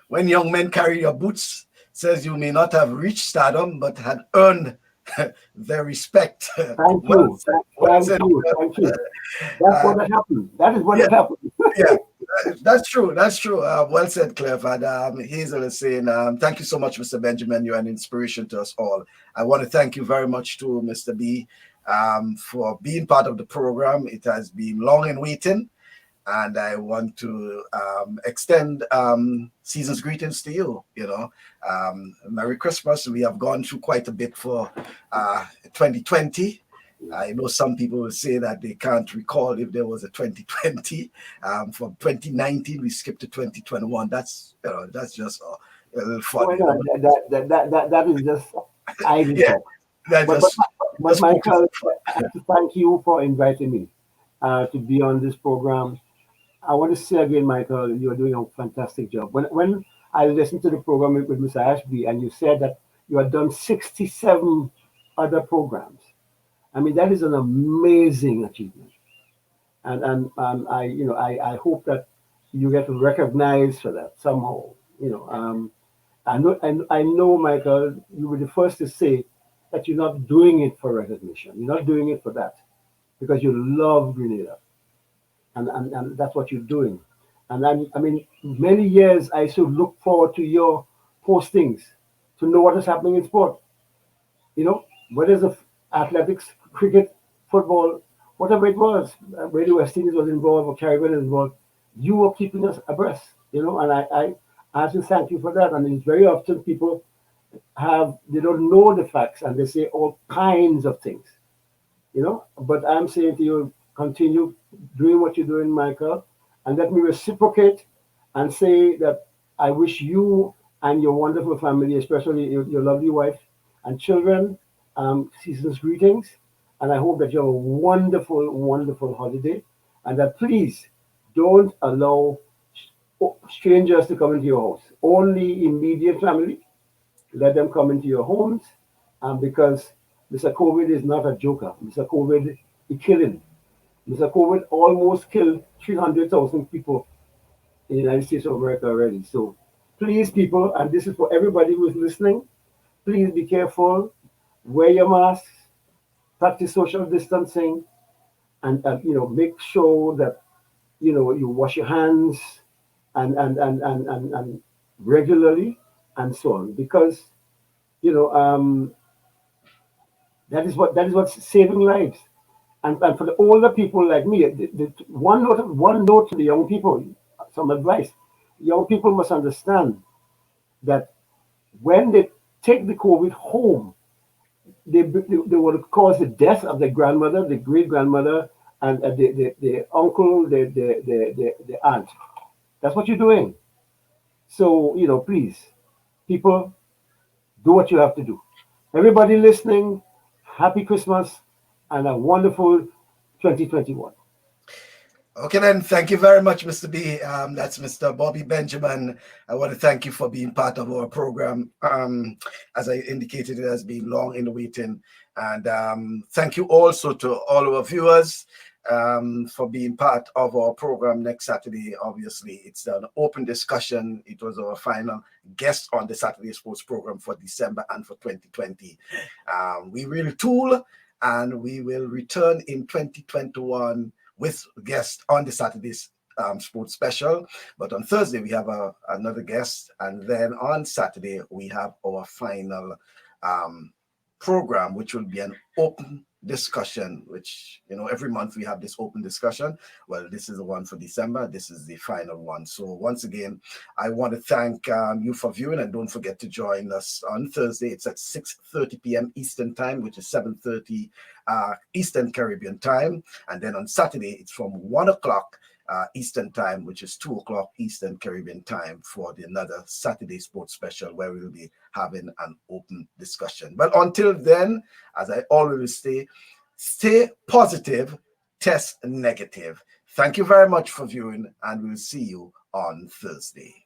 when young men carry your boots, says you may not have reached stardom, but had earned their respect. Thank Well you. said. Well Thank said. you. Thank you. That's what happened. That is what Yeah, happened. yeah. That's true. That's true. Well said, Cliff. And Hazel is saying, thank you so much, Mr. Benjamin. You're an inspiration to us all. I want to thank you very much to Mr. B for being part of the program. It has been long in waiting. And I want to extend season's greetings to you. Merry Christmas. We have gone through quite a bit for 2020. I know some people will say that they can't recall if there was a 2020. From 2019, we skipped to 2021. That's just a little funny. Well, that is just idle Yeah, talk. that But, just, but Michael, I have to thank you for inviting me to be on this program. I want to say again, Michael, you're doing a fantastic job. When I listened to the program with Mr. Ashby, and you said that you had done 67 other programs, I mean, that is an amazing achievement. And I hope that you get recognized for that somehow. I know, Michael, you were the first to say that you're not doing it for recognition. You're not doing it for that because you love Grenada, and that's what you're doing. And I mean, many years I should look forward to your postings to know what is happening in sport. Whether it's athletics, cricket, football, whatever it was, whether West Indies was involved or Caribbean was involved, you were keeping us abreast. And I have to thank you for that. And it's very often people they don't know the facts and they say all kinds of things. But I'm saying to you, continue doing what you're doing, Michael, and let me reciprocate and say that I wish you and your wonderful family, especially your lovely wife and children, season's greetings, and I hope that you have a wonderful, wonderful holiday, and that please don't allow strangers to come into your house. Only immediate family, let them come into your homes, because Mr. COVID is not a joker. Mr. COVID is killing. Mr. COVID almost killed 300,000 people in the United States of America already. So please, people, and this is for everybody who is listening, please be careful, wear your masks, practice social distancing, and make sure that you wash your hands and regularly and so on, because that is what's saving lives. And for the older people like me, one note to the young people, some advice. Young people must understand that when they take the COVID home, they would cause the death of their grandmother, the great grandmother, and the uncle, the aunt. That's what you're doing. So please, people, do what you have to do. Everybody listening, happy Christmas and a wonderful 2021. Okay, then. Thank you very much, Mr. B. That's Mr. Bobby Benjamin. I want to thank you for being part of our program. As I indicated, it has been long in the waiting. And thank you also to all our viewers for being part of our program next Saturday. Obviously, it's an open discussion. It was our final guest on the Saturday Sports program for December and for 2020. We will tool and we will return in 2021 with guests on the Saturday's sports special. But on Thursday, we have another guest. And then on Saturday, we have our final program, which will be an open discussion, which, every month we have this open discussion. Well, this is the one for December. This is the final one. So once again, I want to thank you for viewing, and don't forget to join us on Thursday. It's at 6:30 p.m. Eastern time, which is 7:30 Eastern Caribbean time. And then on Saturday, it's from 1 o'clock Eastern time, which is 2 o'clock Eastern Caribbean time, for another Saturday Sports Special, where we'll be having an open discussion. But until then, as I always say, stay positive, test negative. Thank you very much for viewing, and we'll see you on Thursday.